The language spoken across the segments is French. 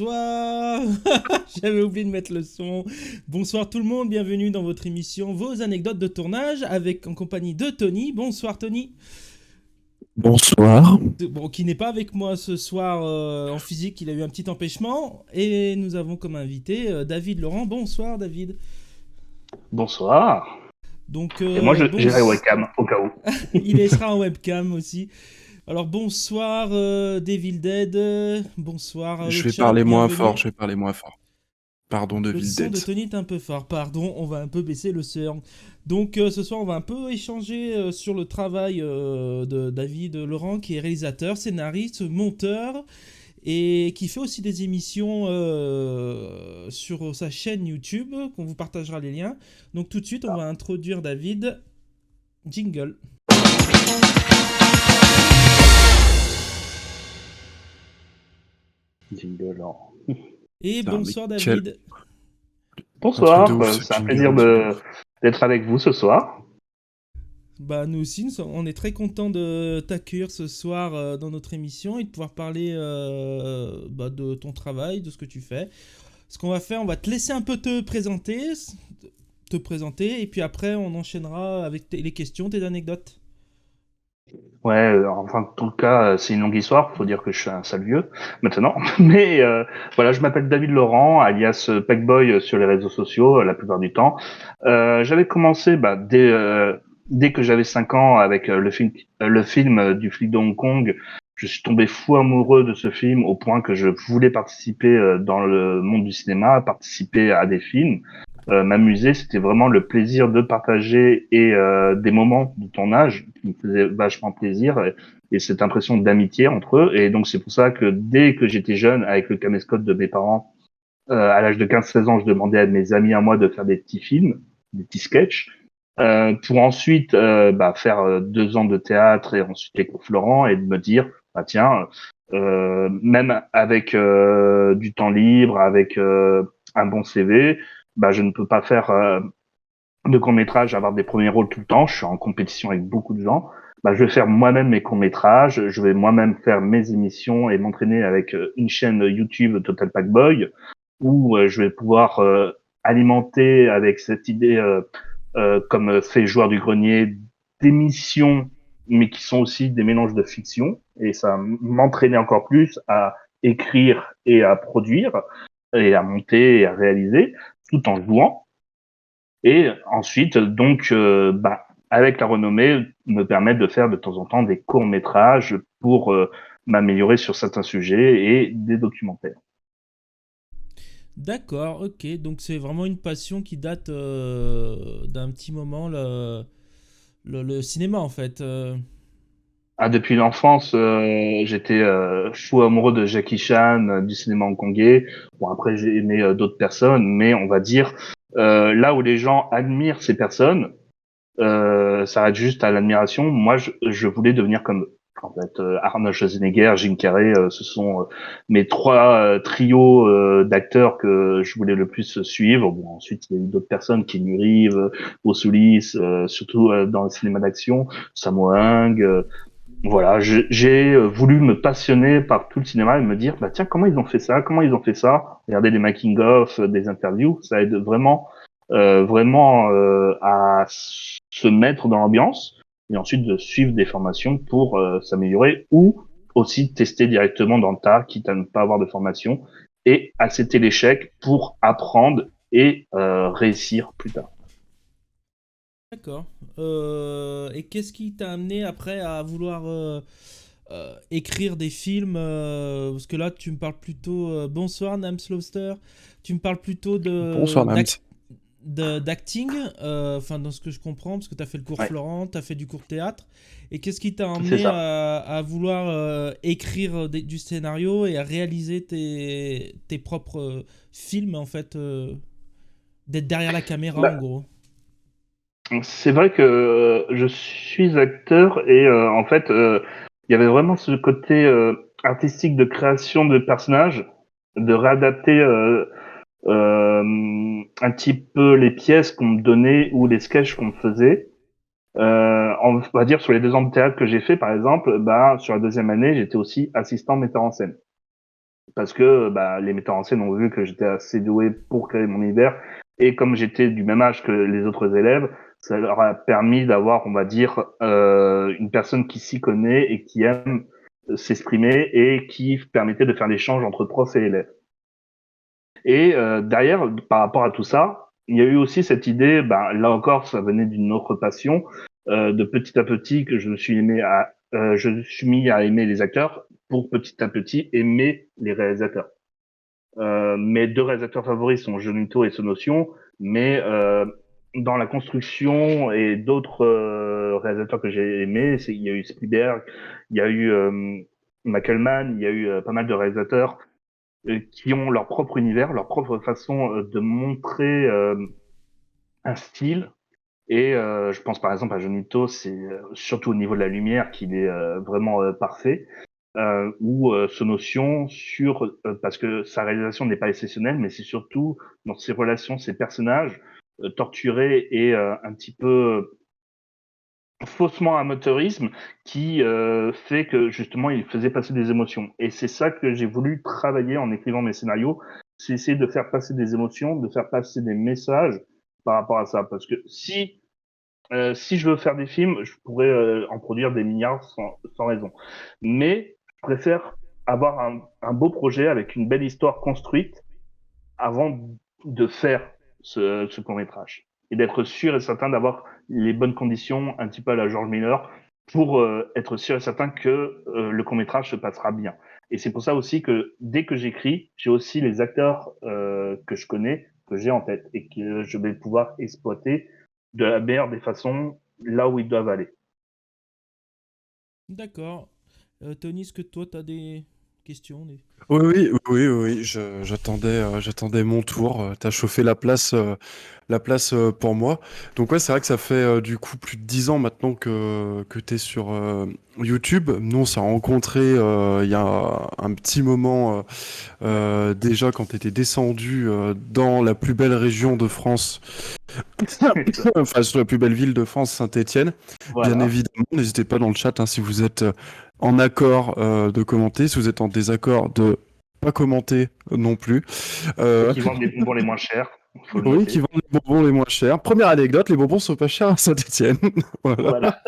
Bonsoir. J'avais oublié de mettre le son. Bonsoir tout le monde, bienvenue dans votre émission Vos anecdotes de tournage avec en compagnie de Tony. Bonsoir Tony. Bonsoir. Bon, qui n'est pas avec moi ce soir en physique, il a eu un petit empêchement. Et nous avons comme invité David Laurent. Bonsoir David. Bonsoir. Donc Et moi, bon, j'irai webcam, au cas où. il sera en webcam aussi. Alors bonsoir Devil Dead, bonsoir Je le vais chat, parler moins fort, bienvenue. je vais parler moins fort. Pardon de Le son de Vildez. Tony est un peu fort, pardon, on va un peu baisser le son. Donc ce soir on va un peu échanger sur le travail de David Laurent qui est réalisateur, scénariste, monteur et qui fait aussi des émissions sur sa chaîne YouTube qu'on vous partagera les liens. Donc tout de suite on va introduire David. Jingle. Jingle. Et Putain, mais bonsoir quel David. un truc de Bonsoir, ouf ce c'est un plaisir jingle, dis donc. d'être avec vous ce soir. Bah nous aussi, on est très content de t'accueillir ce soir dans notre émission et de pouvoir parler de ton travail, de ce que tu fais. Ce qu'on va faire, on va te laisser un peu te présenter, et puis après on enchaînera avec les questions, tes anecdotes. Ouais, enfin, en tout cas, c'est une longue histoire. Faut dire que je suis un sale vieux maintenant. Mais voilà, je m'appelle David Laurent, alias Packboy sur les réseaux sociaux, la plupart du temps. J'avais commencé dès que j'avais 5 ans avec le film du flic de Hong Kong. Je suis tombé fou amoureux de ce film au point que je voulais participer dans le monde du cinéma, participer à des films. M'amuser, c'était vraiment le plaisir de partager et des moments de tournage qui me faisaient vachement plaisir et cette impression d'amitié entre eux. Et donc c'est pour ça que dès que j'étais jeune, avec le caméscope de mes parents, à l'âge de 15-16 ans, je demandais à mes amis à moi de faire des petits films, des petits sketchs, pour ensuite faire 2 ans de théâtre et ensuite les cours Florent et de me dire, bah tiens, même avec du temps libre, avec un bon CV, bah je ne peux pas faire de court-métrage, avoir des premiers rôles tout le temps. Je suis en compétition avec beaucoup de gens. Bah, je vais faire moi-même mes courts-métrages. Je vais moi-même faire mes émissions et m'entraîner avec une chaîne YouTube Total Pack Boy où je vais pouvoir alimenter avec cette idée, comme fait Joueur du Grenier, d'émissions, mais qui sont aussi des mélanges de fiction. Et ça m'entraîner encore plus à écrire et à produire et à monter et à réaliser tout en jouant. Et ensuite, donc, avec la renommée, me permettre de faire de temps en temps des courts-métrages pour m'améliorer sur certains sujets et des documentaires. D'accord, ok, donc c'est vraiment une passion qui date d'un petit moment, le cinéma en fait. Ah, depuis l'enfance, j'étais fou amoureux de Jackie Chan, du cinéma hongkongais. Bon, après, j'ai aimé d'autres personnes, mais on va dire, là où les gens admirent ces personnes, ça reste juste à l'admiration. Moi, je voulais devenir comme eux. En fait, Arnold Schwarzenegger, Jim Carrey, ce sont mes trois trios d'acteurs que je voulais le plus suivre. Bon, ensuite, il y a eu d'autres personnes, Keanu Reeves, Bruce Willis, surtout dans le cinéma d'action, Sammo Hung. Voilà, j'ai voulu me passionner par tout le cinéma et me dire, bah tiens, comment ils ont fait ça? Comment ils ont fait ça? Regarder des making-of, des interviews, ça aide vraiment à se mettre dans l'ambiance et ensuite de suivre des formations pour s'améliorer ou aussi tester directement dans le tas, quitte à ne pas avoir de formation et accepter l'échec pour apprendre et réussir plus tard. D'accord. Et qu'est-ce qui t'a amené après à vouloir écrire des films parce que là, tu me parles plutôt. Bonsoir, Nams Lobster. Tu me parles plutôt Bonsoir Nams. d'acting, enfin, dans ce que je comprends, parce que tu as fait le cours Ouais, Florent, tu as fait du cours théâtre. Et qu'est-ce qui t'a c'est amené ça. à vouloir écrire du scénario et à réaliser tes propres films, en fait, d'être derrière la caméra, en Bah, gros? c'est vrai que je suis acteur et en fait, il y avait vraiment ce côté artistique de création de personnages, de réadapter un petit peu les pièces qu'on me donnait ou les sketchs qu'on me faisait. On va dire sur les 2 ans de théâtre que j'ai fait, par exemple, bah sur la deuxième année, j'étais aussi assistant metteur en scène. parce que les metteurs en scène ont vu que j'étais assez doué pour créer mon univers, et comme j'étais du même âge que les autres élèves, ça leur a permis d'avoir, on va dire, une personne qui s'y connaît et qui aime s'exprimer et qui permettait de faire l'échange entre prof et élève. Et derrière, par rapport à tout ça, il y a eu aussi cette idée, là encore, ça venait d'une autre passion, de petit à petit que je me suis je me suis mis à aimer les acteurs pour petit à petit aimer les réalisateurs. Mes deux réalisateurs favoris sont Jonito et Sonotion, mais dans la construction et d'autres réalisateurs que j'ai aimés, il y a eu Spielberg, il y a eu Mackelman, il y a eu pas mal de réalisateurs qui ont leur propre univers, leur propre façon de montrer un style. Et je pense par exemple à Jonito, c'est surtout au niveau de la lumière qu'il est vraiment parfait. Ou Sonotion parce que sa réalisation n'est pas exceptionnelle, mais c'est surtout dans ses relations, ses personnages torturés et un petit peu faussement amateurisme qui fait que justement il faisait passer des émotions. Et c'est ça que j'ai voulu travailler en écrivant mes scénarios, c'est essayer de faire passer des émotions, de faire passer des messages par rapport à ça. Parce que si je veux faire des films, je pourrais en produire des milliards sans raison. Mais je préfère avoir un beau projet avec une belle histoire construite avant de faire ce court-métrage. Et d'être sûr et certain d'avoir les bonnes conditions, un petit peu à la George Miller, pour être sûr et certain que le court-métrage se passera bien. Et c'est pour ça aussi que dès que j'écris, j'ai aussi les acteurs que je connais, que j'ai en tête, et que je vais pouvoir exploiter de la meilleure des façons là où ils doivent aller. D'accord. Tony, est-ce que toi, tu as des questions Oui, j'attendais mon tour. T'as chauffé la place pour moi. Donc ouais, c'est vrai que ça fait du coup plus de 10 ans maintenant que t'es sur YouTube. Nous, on s'est rencontrés il y a un petit moment déjà quand t'étais descendu dans la plus belle région de France, enfin sur la plus belle ville de France, Saint-Étienne. Bien Voilà. évidemment, n'hésitez pas dans le chat si vous êtes en accord de commenter, si vous êtes en désaccord de pas commenter non plus. Et Euh, qui vendent les bonbons les moins chers, faut le oui, qui noter. vendent les bonbons les moins chers. Première anecdote, les bonbons sont pas chers à Saint-Étienne. Voilà.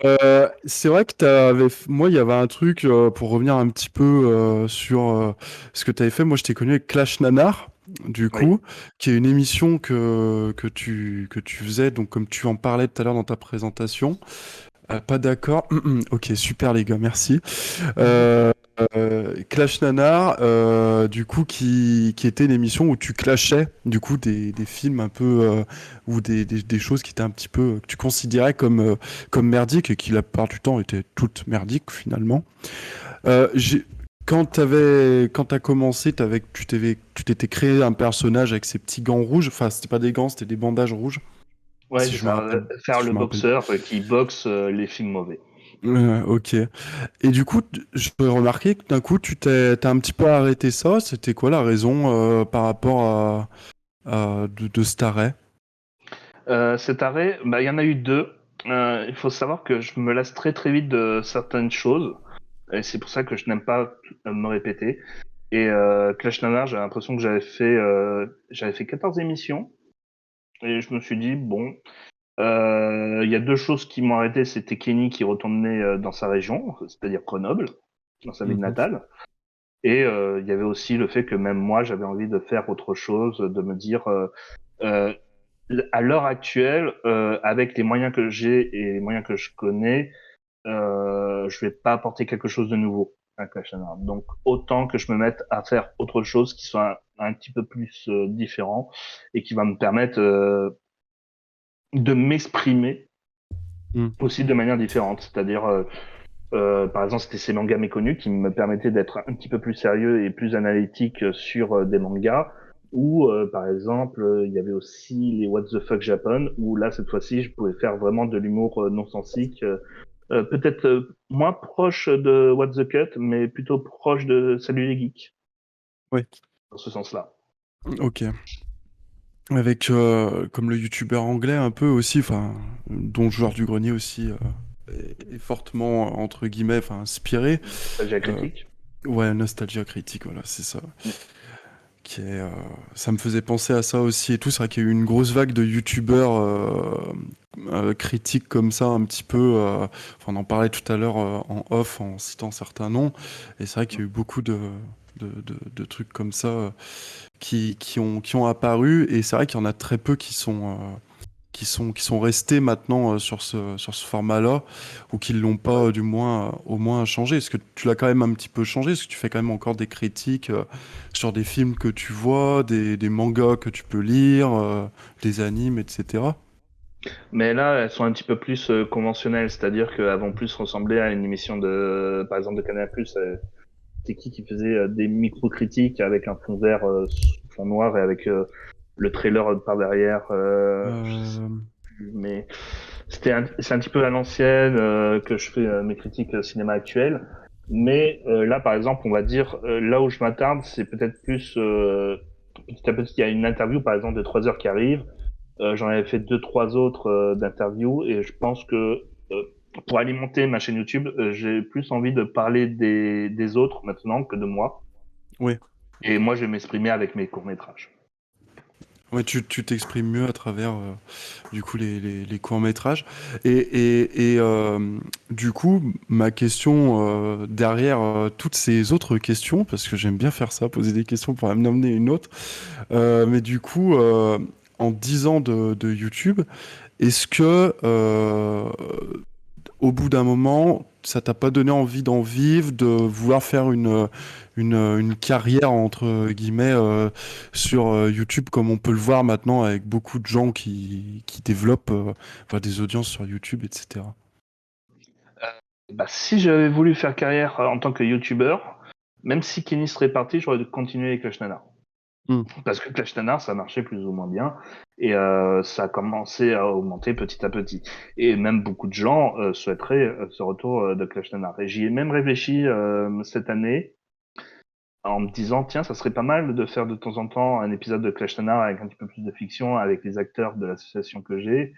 Voilà. C'est vrai que moi, il y avait un truc pour revenir un petit peu sur ce que tu avais fait. Moi, je t'ai connu avec Clash Nanar, du Oui. coup, qui est une émission que tu faisais, donc comme tu en parlais tout à l'heure dans ta présentation. Pas d'accord. Ok, super les gars, merci. Euh, Clash Nanar, du coup, qui était une émission où tu clashais, du coup, des films un peu, ou des choses qui étaient un petit peu, que tu considérais comme merdiques et qui, la plupart du temps, étaient toutes merdiques, finalement. Euh, j'ai- quand t'as commencé, tu t'étais créé un personnage avec ces petits gants rouges. Enfin, c'était pas des gants, c'était des bandages rouges, Ouais, si c'est je me ça. rappelle, Faire si le je me rappelle. boxeur qui boxe les films mauvais. Ok. Et du coup, je peux remarquer que d'un coup, t'as un petit peu arrêté ça. C'était quoi la raison par rapport de cet arrêt? Cet arrêt, il y en a eu deux. Il faut savoir que je me lasse très très vite de certaines choses. Et c'est pour ça que je n'aime pas me répéter. Et Clash Nanar, j'ai l'impression que j'avais fait 14 émissions. Et je me suis dit, bon, il y a deux choses qui m'ont arrêté. C'était Kenny qui retournait dans sa région, c'est-à-dire Grenoble, dans sa ville Mhm. natale. Et il y avait aussi le fait que même moi, j'avais envie de faire autre chose, de me dire, euh, à l'heure actuelle, avec les moyens que j'ai et les moyens que je connais, je vais pas apporter quelque chose de nouveau à Clash Royale. Donc autant que je me mette à faire autre chose qui soit un petit peu plus différent et qui va me permettre de m'exprimer Mm. aussi de manière différente. C'est-à-dire, par exemple, c'était ces mangas méconnus qui me permettaient d'être un petit peu plus sérieux et plus analytique sur des mangas. Ou par exemple, il y avait aussi les What the fuck Japan, où là cette fois-ci, je pouvais faire vraiment de l'humour non sensique, peut-être moins proche de What the Cut, mais plutôt proche de Salut les geeks, Ouais. dans ce sens-là. Ok. Avec comme le youtubeur anglais un peu aussi, enfin, dont le joueur du grenier aussi est fortement entre guillemets, enfin, inspiré. Ça, j'ai la Euh, critique. Ouais, Nostalgia critique, voilà, c'est ça. Mm. Qui est, ça me faisait penser à ça aussi et tout. C'est vrai qu'il y a eu une grosse vague de youtubeurs critiques comme ça, un petit peu. Enfin, on en parlait tout à l'heure en off en citant certains noms. Et c'est vrai qu'il y a eu beaucoup de trucs comme ça qui ont apparu. Et c'est vrai qu'il y en a très peu qui sont restés maintenant sur ce format-là, ou qui l'ont pas du moins au moins changé. Est-ce que tu l'as quand même un petit peu changé? Est-ce que tu fais quand même encore des critiques sur des films que tu vois, des mangas que tu peux lire, des animes, etc. Mais là, elles sont un petit peu plus conventionnelles, c'est-à-dire qu'elles vont plus ressembler à une émission de, par exemple, de Canal+. C'est qui faisait des micro-critiques avec un fond vert, fond noir et avec le trailer par derrière. Je sais Euh, plus, mais c'est un petit peu à l'ancienne que je fais mes critiques cinéma actuel. Mais là, par exemple, on va dire là où je m'attarde, c'est peut-être plus petit à petit. Il y a une interview, par exemple, de 3 heures qui arrive. J'en avais fait deux, trois autres d'interviews et je pense que euh, pour alimenter ma chaîne YouTube, j'ai plus envie de parler des autres maintenant que de moi. oui. Et moi, je vais m'exprimer avec mes courts-métrages. Ouais, tu t'exprimes mieux à travers du coup les courts-métrages. Et du coup, ma question derrière toutes ces autres questions, parce que j'aime bien faire ça, poser des questions pour en amener une autre. Mais du coup, en 10 ans de YouTube, est-ce que au bout d'un moment, ça t'a pas donné envie d'en vivre, de vouloir faire une carrière entre guillemets sur YouTube, comme on peut le voir maintenant avec beaucoup de gens qui développent enfin, des audiences sur YouTube, etc. Bah, si j'avais voulu faire carrière en tant que YouTuber, même si Kenny serait parti, j'aurais continué avec Clash Nanar. Hmm. Parce que Clash Nanar, ça marchait plus ou moins bien et ça a commencé à augmenter petit à petit. Et même beaucoup de gens souhaiteraient ce retour de Clash Nanar. Et j'y ai même réfléchi cette année en me disant, tiens, ça serait pas mal de faire de temps en temps un épisode de Clash Nanar avec un petit peu plus de fiction, avec les acteurs de l'association que j'ai.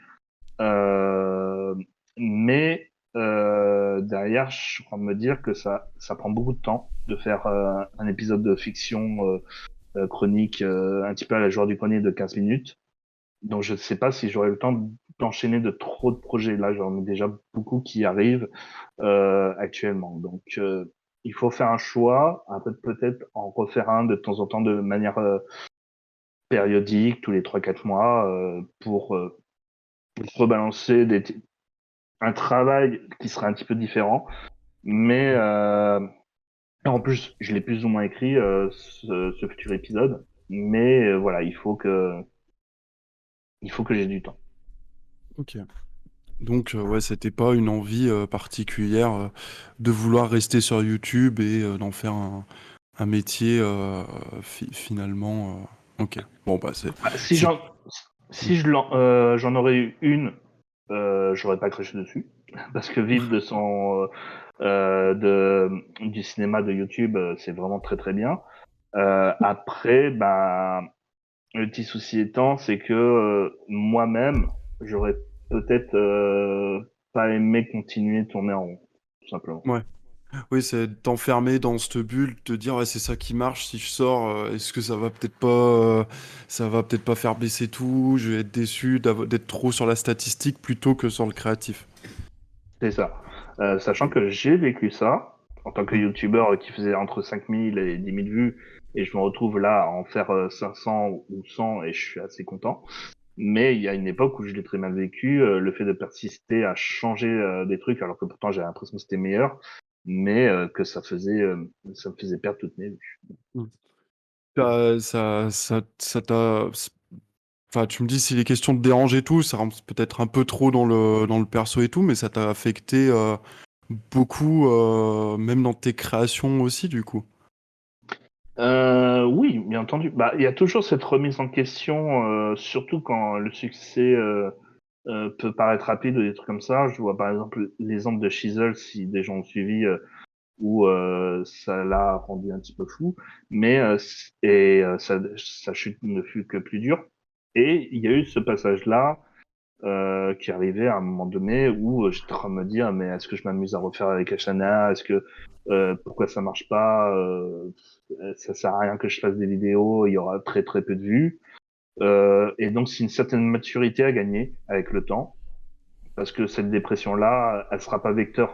Euh, mais derrière, je suis en train de me dire que ça prend beaucoup de temps de faire un épisode de fiction chronique un petit peu à la joueur du grenier de 15 minutes. Donc je ne sais pas si j'aurai le temps d'enchaîner de trop de projets. Là, j'en ai déjà beaucoup qui arrivent actuellement. Donc il faut faire un choix, peut-être en refaire un de temps en temps de manière périodique, tous les 3 4 mois, pour rebalancer un travail qui serait un petit peu différent. Mais en plus, je l'ai plus ou moins écrit, ce futur épisode. Mais voilà, il faut que j'ai du temps. Ok. Donc ouais, c'était pas une envie particulière de vouloir rester sur YouTube et d'en faire un métier finalement. Ok. Bon bah Bah, c'est. si j'en aurais eu une, j'aurais pas craché dessus. Parce que vivre de du cinéma de YouTube, c'est vraiment très très bien. Après, bah, le petit souci étant, c'est que moi-même, j'aurais peut-être pas aimé continuer de tourner en rond, tout simplement. Ouais. Oui, c'est t'enfermer dans cette bulle, te dire ouais, c'est ça qui marche. Si je sors, est-ce que ça va peut-être pas faire baisser tout. Je vais être déçu d'être trop sur la statistique plutôt que sur le créatif. C'est ça. Sachant que j'ai vécu ça en tant que Mm. youtubeur qui faisait entre 5000 et 10 000 vues, et je me retrouve là à en faire 500 ou 100 et je suis assez content. Mais il y a une époque où je l'ai très mal vécu, le fait de persister à changer des trucs alors que pourtant j'avais l'impression que c'était meilleur, mais que ça me faisait perdre toutes mes vues. Mm. Ça t'a. Enfin, tu me dis si les questions te dérangent et tout, ça rentre peut-être un peu trop dans le perso et tout, mais ça t'a affecté beaucoup, même dans tes créations aussi, du coup. Oui, bien entendu. Bah, il y a toujours cette remise en question, surtout quand le succès peut paraître rapide ou des trucs comme ça. Je vois par exemple l'exemple de Chisel, si des gens ont suivi, où ça l'a rendu un petit peu fou, mais sa chute ne fut que plus dure. Et il y a eu ce passage-là qui arrivait à un moment donné où j'étais en train de me dire mais est-ce que je m'amuse à refaire avec Ashana, est-ce que pourquoi ça marche pas, ça sert à rien que je fasse des vidéos, il y aura très très peu de vues. Et donc c'est une certaine maturité à gagner avec le temps, parce que cette dépression là elle sera pas vecteur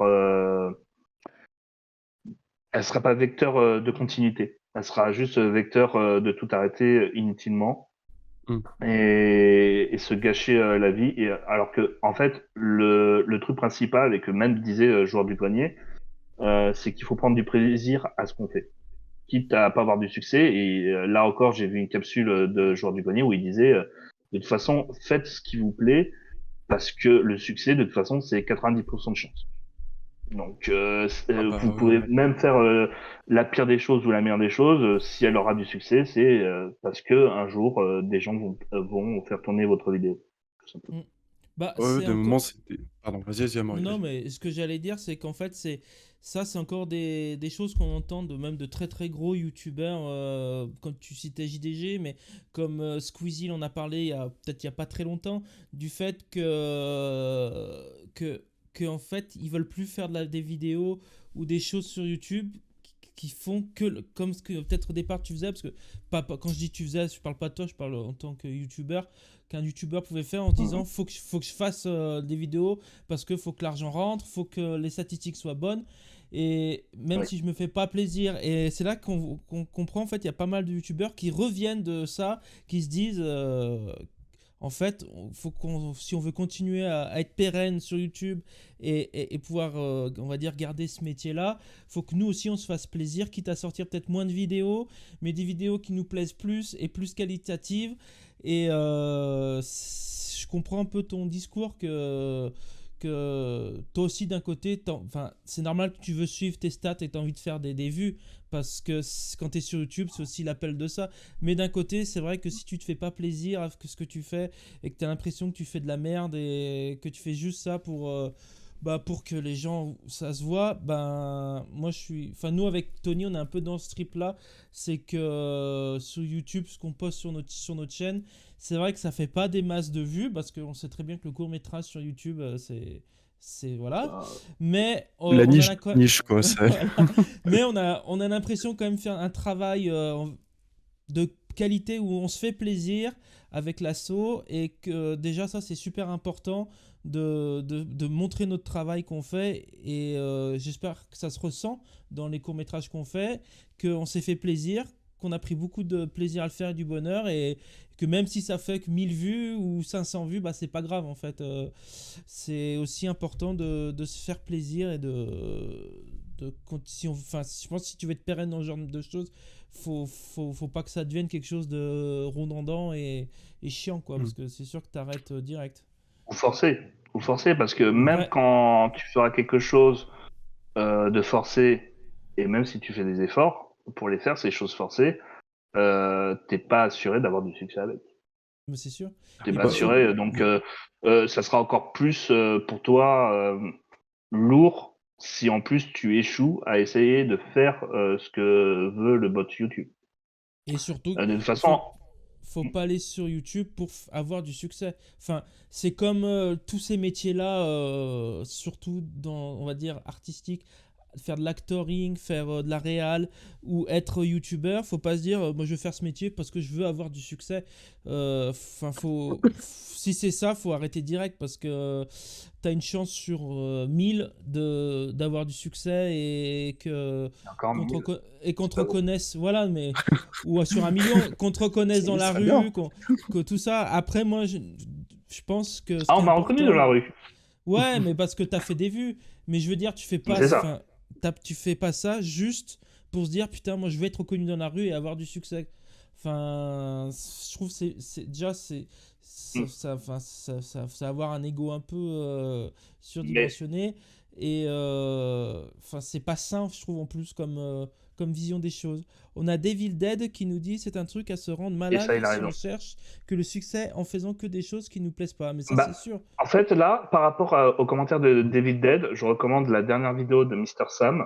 de continuité, elle sera juste vecteur de tout arrêter inutilement Mm. et se gâcher la vie. Et alors que en fait le truc principal, et que même disait joueur du grenier, c'est qu'il faut prendre du plaisir à ce qu'on fait, quitte à pas avoir du succès. Et là encore, j'ai vu une capsule de joueur du grenier où il disait de toute façon, faites ce qui vous plaît, parce que le succès, de toute façon, c'est 90% de chance. Donc, Ah bah vous ouais, pouvez ouais. même faire la pire des choses ou la meilleure des choses. Si elle aura du succès, c'est parce que un jour, des gens vont faire tourner votre vidéo, tout simplement. Mm. Bah, Ouais, c'est de encore. moments, c'était. Pardon, vas-y, Amaury, Non, vas-y. mais ce que j'allais dire, c'est qu'en fait, c'est encore des choses qu'on entend même de très très gros youtubeurs, comme tu citais JDG, mais comme Squeezie, il en a parlé peut-être il y a pas très longtemps, du fait que en fait, ils veulent plus faire des vidéos ou des choses sur YouTube qui font comme ce que peut-être au départ tu faisais, parce que quand je dis tu faisais, je parle pas de toi, je parle en tant que youtubeur, qu'un youtubeur pouvait faire en se disant faut que je fasse des vidéos parce que faut que l'argent rentre, faut que les statistiques soient bonnes. Et même Oui. si je me fais pas plaisir, et c'est là qu'on comprend, en fait, il y a pas mal de youtubeurs qui reviennent de ça, qui se disent en fait, si on veut continuer à être pérenne sur YouTube et pouvoir, on va dire, garder ce métier-là, faut que nous aussi on se fasse plaisir, quitte à sortir peut-être moins de vidéos, mais des vidéos qui nous plaisent plus et plus qualitatives. Et je comprends un peu ton discours que toi aussi d'un côté, enfin, c'est normal que tu veux suivre tes stats et tu as envie de faire des vues, parce que quand tu es sur YouTube, c'est aussi l'appel de ça. Mais d'un côté, c'est vrai que si tu te fais pas plaisir avec ce que tu fais et que tu as l'impression que tu fais de la merde et que tu fais juste ça pour que les gens, ça se voit, moi je suis. Enfin, nous avec Tony, on est un peu dans ce trip là. C'est que sur YouTube, ce qu'on poste sur notre chaîne, c'est vrai que ça fait pas des masses de vues parce qu'on sait très bien que le court métrage sur YouTube, c'est voilà. Bah, Mais La on a niche, niche, quoi, c'est. voilà. Mais on a l'impression quand même faire un travail de qualité où on se fait plaisir avec l'assaut, et que déjà ça c'est super important de montrer notre travail qu'on fait. Et j'espère que ça se ressent dans les courts-métrages qu'on fait, qu'on s'est fait plaisir, qu'on a pris beaucoup de plaisir à le faire et du bonheur, et que même si ça fait que 1000 vues ou 500 vues, c'est pas grave en fait. C'est aussi important de se faire plaisir et enfin, je pense que si tu veux être pérenne dans ce genre de choses, faut pas que ça devienne quelque chose de redondant et chiant, quoi, Mm. parce que c'est sûr que t'arrêtes direct. ou forcer, ou forcer, parce que même Ouais, quand tu feras quelque chose de forcé, et même si tu fais des efforts pour les faire, ces choses forcées, t'es pas assuré d'avoir du succès avec. mais c'est sûr. T'es Et pas puis Bah, sur. assuré, donc ça sera encore plus pour toi lourd si en plus tu échoues à essayer de faire ce que veut le bot YouTube. Et surtout, De toute façon, faut, faut pas aller sur YouTube pour avoir du succès. Enfin, c'est comme tous ces métiers-là, surtout dans, on va dire, artistique, faire de l'actoring, faire de la réal ou être youtubeur. Faut pas se dire, moi je vais faire ce métier parce que je veux avoir du succès. Enfin, si c'est ça, faut arrêter direct, parce que t'as une chance sur 1000 d'avoir du succès, et que encore mieux, qu'on te c'est pas bon. reconnaisse, voilà, mais ou sur 1 million, qu'on te reconnaisse ça dans la serait bien. rue, que tout ça. Après, moi, je pense que ce Ah, qui on est m'a reconnu dans la important, rue. ouais, mais parce que t'as fait des vues. Mais je veux dire, tu fais pas, C'est ça. enfin, tu fais pas ça juste pour se dire putain, moi je vais être reconnu dans la rue et avoir du succès. Enfin, je trouve déjà Mm. enfin, ça avoir un ego un peu Mais surdimensionné, et enfin c'est pas sain, je trouve, en plus, comme vision des choses. On a Devil Dead qui nous dit c'est un truc à se rendre et ça, malade il a si on raison. cherche que le succès en faisant que des choses qui nous plaisent pas. Mais ça, c'est Bah, sûr. en fait, là, par rapport aux commentaires de David Dead, je recommande la dernière vidéo de Mister Sam,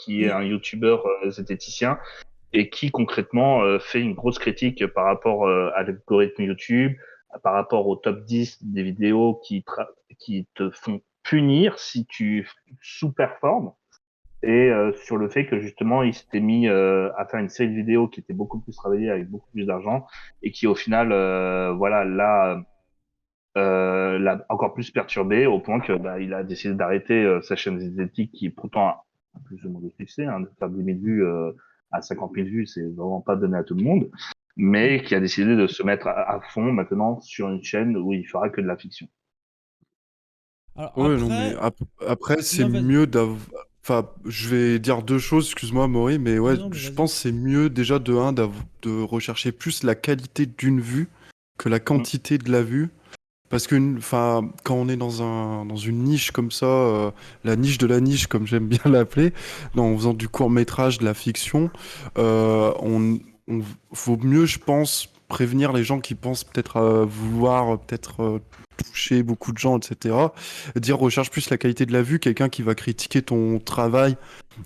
qui est Mm. un YouTuber zététicien, et qui concrètement fait une grosse critique par rapport à l'algorithme YouTube, par rapport au top 10 des vidéos qui te font punir si tu sous-performes et sur le fait que justement il s'était mis à faire une série de vidéos qui était beaucoup plus travaillée avec beaucoup plus d'argent et qui au final voilà l'a encore plus perturbé au point que il a décidé d'arrêter sa chaîne zététique qui pourtant a plus ou moins de succès, hein, de faire 10 000 vues à 50 000 vues, c'est vraiment pas donné à tout le monde, mais qui a décidé de se mettre à fond maintenant sur une chaîne où il fera que de la fiction. Alors Ouais, non, mais après, après, c'est non, vas-y. mieux d'avoir. Enfin, je vais dire deux choses, excuse-moi, Maury, mais ouais, Non, mais je vas-y. pense que c'est mieux déjà de rechercher plus la qualité d'une vue que la Mm. quantité de la vue. Parce que enfin, quand on est dans une niche comme ça, la niche de la niche, comme j'aime bien l'appeler, en faisant du court-métrage, de la fiction, on vaut mieux, je pense, prévenir les gens qui pensent peut-être vouloir peut-être toucher beaucoup de gens, etc. Dire recherche plus la qualité de la vue, quelqu'un qui va critiquer ton travail,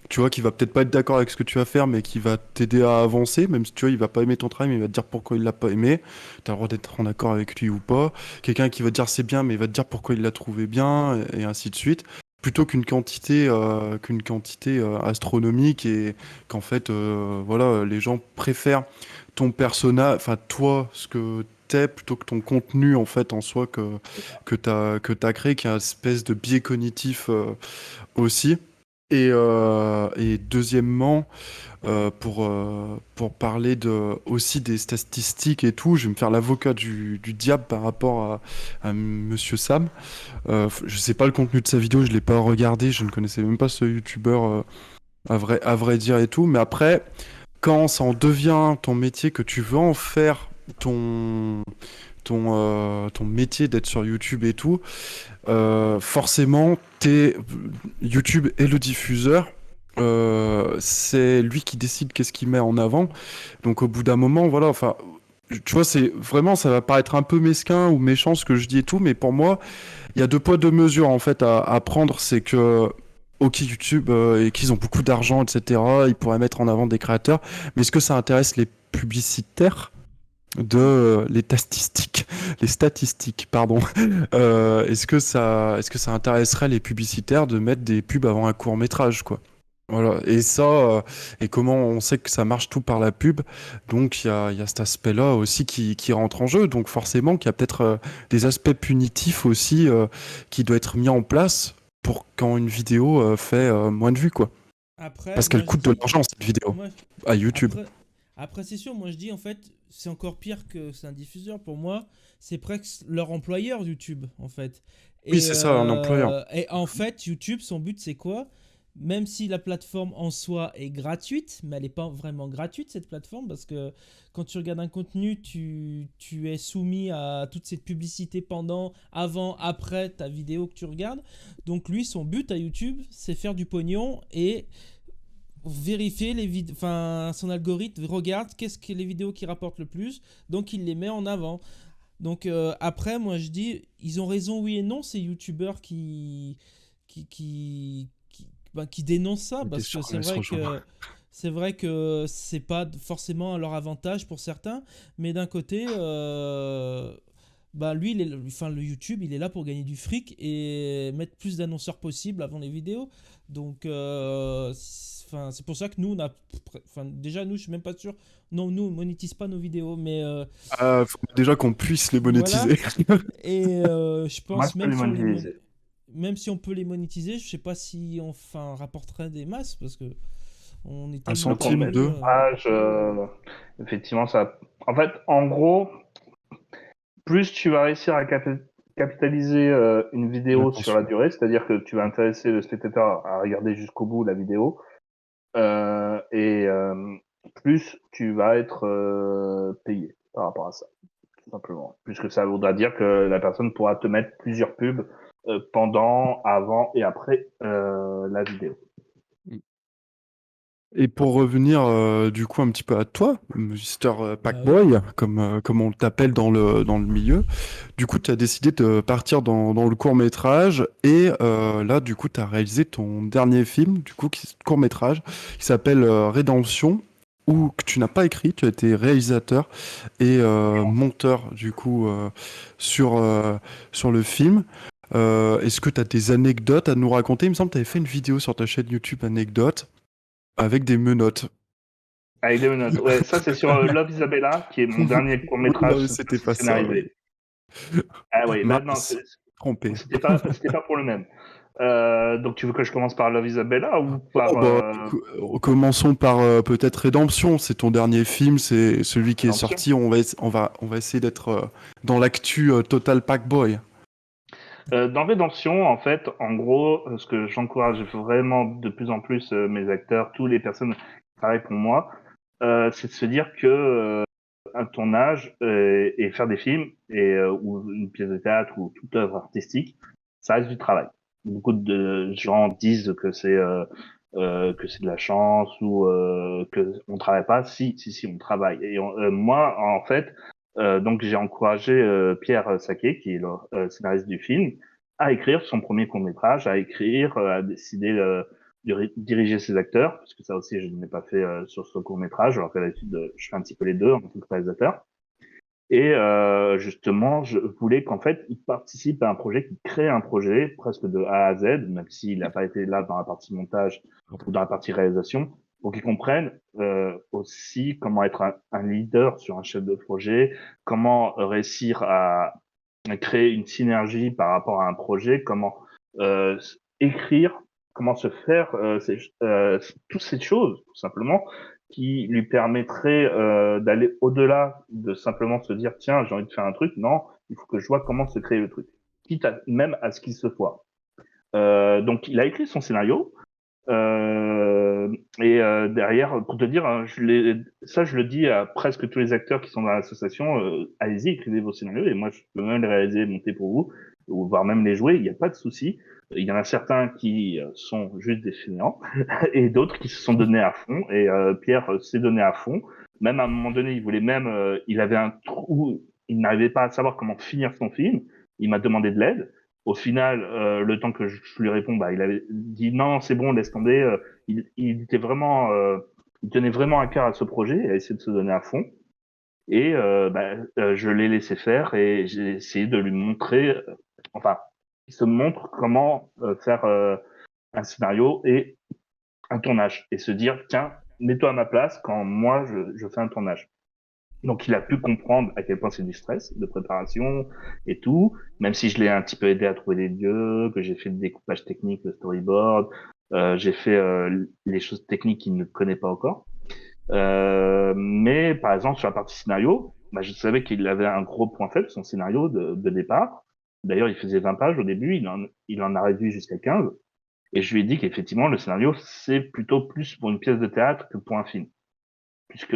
tu vois, qui va peut-être pas être d'accord avec ce que tu vas faire, mais qui va t'aider à avancer, même si tu vois, il va pas aimer ton travail, mais il va te dire pourquoi il l'a pas aimé. T'as le droit d'être en accord avec lui ou pas. Quelqu'un qui va te dire c'est bien, mais il va te dire pourquoi il l'a trouvé bien, et ainsi de suite. Plutôt qu'une quantité astronomique et qu'en fait, voilà, les gens préfèrent ton personnage, enfin toi, ce que t'es, plutôt que ton contenu en fait en soi que t'as créé, qui a une espèce de biais cognitif aussi. Et deuxièmement, pour parler aussi des statistiques et tout, je vais me faire l'avocat du diable par rapport à Monsieur Sam. Je sais pas le contenu de sa vidéo, je l'ai pas regardé, je ne connaissais même pas ce youtubeur à vrai dire et tout. Mais après, quand ça en devient ton métier, que tu veux en faire ton métier d'être sur YouTube et tout, forcément, YouTube est le diffuseur. C'est lui qui décide qu'est-ce qu'il met en avant. Donc au bout d'un moment, voilà, enfin, tu vois, c'est vraiment, ça va paraître un peu mesquin ou méchant ce que je dis et tout, mais pour moi, il y a deux poids, deux mesures en fait à prendre. C'est que, ok, YouTube, et qu'ils ont beaucoup d'argent, etc., ils pourraient mettre en avant des créateurs, mais est-ce que ça intéresse les publicitaires les statistiques, pardon. Est-ce que ça intéresserait les publicitaires de mettre des pubs avant un court métrage, quoi? Voilà. Et ça, et comment on sait que ça marche tout par la pub? Donc il y a cet aspect-là aussi qui rentre en jeu. Donc forcément qu'il y a peut-être des aspects punitifs aussi qui doivent être mis en place pour quand une vidéo fait moins de vues, quoi. Après, Parce qu'elle moi je coûte de dis, l'argent, cette vidéo, moi, à YouTube. après, après c'est sûr, moi je dis en fait, c'est encore pire que c'est un diffuseur pour moi, c'est presque leur employeur YouTube en fait. Oui, c'est ça, un employeur. Et en fait, YouTube, son but c'est quoi? Même si la plateforme en soi est gratuite, mais elle n'est pas vraiment gratuite cette plateforme parce que quand tu regardes un contenu, tu es soumis à toute cette publicité pendant, avant, après ta vidéo que tu regardes. Donc lui, son but à YouTube, c'est faire du pognon et vérifier les vidéos, enfin son algorithme regarde qu'est-ce que les vidéos qui rapportent le plus, donc il les met en avant. Donc après, moi je dis, ils ont raison oui et non, ces youtubeurs qui dénoncent ça, Mettez parce que sur qu'on laisse rejoindre. c'est vrai que c'est pas forcément à leur avantage pour certains, mais d'un côté, lui, enfin, le YouTube, il est là pour gagner du fric et mettre plus d'annonceurs possible avant les vidéos. Donc, enfin, c'est pour ça que nous, enfin, déjà, nous, je suis même pas sûr. Non, nous, on monétise pas nos vidéos, mais Faut déjà qu'on puisse les voilà. monétiser. Et je Moi, je pense, peux les monétiser. même si on peut les monétiser, je sais pas si on enfin, rapporterait des masses parce que on est Un tellement Le centime, connu. deux. court-métrage, effectivement, ça. En fait, en gros, plus tu vas réussir à capitaliser une vidéo sur la L'attention. durée, c'est-à-dire que tu vas intéresser le spectateur à regarder jusqu'au bout la vidéo, et plus tu vas être payé par rapport à ça, tout simplement. Puisque ça voudra dire que la personne pourra te mettre plusieurs pubs pendant, avant et après la vidéo. Et pour revenir du coup un petit peu à toi, Mister Bah oui. Packboy, comme on t'appelle dans le milieu, du coup tu as décidé de partir dans le court métrage et là du coup tu as réalisé ton dernier film, du coup court métrage, qui s'appelle Rédemption. ou que tu n'as pas écrit, tu as été réalisateur et monteur du coup sur le film. Est-ce que tu as des anecdotes à nous raconter? Il me semble que tu avais fait une vidéo sur ta chaîne YouTube anecdote avec des menottes. Avec des menottes. Ouais, ça c'est sur Love Isabella, qui est mon dernier Oui, non, court-métrage mais cette c'était fois-ci pas ça, oui. scénarisé. Ah oui, bah non, Mince, trompé. c'était pas pour le même. Donc tu veux que je commence par Love Isabella ou Oh, par bah, commençons par peut-être Rédemption. C'est ton dernier film, c'est celui qui est Redemption? sorti. On va essayer d'être dans l'actu Total Packboy. Dans Redemption, en fait, en gros, ce que j'encourage vraiment de plus en plus mes acteurs, toutes les personnes qui travaillent pour moi, c'est de se dire que un tournage et faire des films ou une pièce de théâtre ou toute œuvre artistique, ça reste du travail. Beaucoup de gens disent que c'est de la chance ou que on travaille pas. Si, on travaille. Et moi, en fait, donc j'ai encouragé Pierre Saquet, qui est le scénariste du film, à écrire son premier court-métrage, à écrire, à décider de diriger ses acteurs, parce que ça aussi je ne l'ai pas fait sur ce court-métrage, alors qu'à l'habitude je fais un petit peu les deux en tant que réalisateur. Et justement, je voulais qu'en fait, il participe à un projet, qu'il crée un projet presque de A à Z, même s'il n'a pas été là dans la partie montage ou dans la partie réalisation, pour qu'il comprenne aussi comment être un leader sur un chef de projet, comment réussir à créer une synergie par rapport à un projet, comment euh, écrire, comment se faire toutes ces choses, tout simplement, qui lui permettraient d'aller au-delà de simplement se dire tiens, j'ai envie de faire un truc. Non, il faut que je vois comment se créer le truc, quitte même à ce qu'il se foire. Donc, il a écrit son scénario. Derrière, pour te dire, hein, je le dis à presque tous les acteurs qui sont dans l'association, allez-y, écrivez vos scénarios et moi je peux même les réaliser, monter pour vous, ou voire même les jouer, il n'y a pas de souci. Il y en a certains qui sont juste des fainéants et d'autres qui se sont donnés à fond et Pierre s'est donné à fond. Même à un moment donné, il voulait même, il avait un trou, il n'arrivait pas à savoir comment finir son film. Il m'a demandé de l'aide. Au final, le temps que je lui réponds, bah, il avait dit non, c'est bon, laisse tomber. Il était vraiment, il tenait vraiment à cœur à ce projet et à essayer de se donner à fond. Et je l'ai laissé faire et j'ai essayé de lui montrer, enfin, il se montre comment faire un scénario et un tournage et se dire tiens, mets-toi à ma place quand moi je fais un tournage. Donc il a pu comprendre à quel point c'est du stress de préparation et tout, même si je l'ai un petit peu aidé à trouver des lieux, que j'ai fait le découpage technique, le storyboard, j'ai fait les choses techniques qu'il ne connaît pas encore. Mais par exemple sur la partie scénario, bah, je savais qu'il avait un gros point faible, son scénario de départ. D'ailleurs, il faisait 20 pages au début, il en a réduit jusqu'à 15. Et je lui ai dit qu'effectivement, le scénario, c'est plutôt plus pour une pièce de théâtre que pour un film, puisque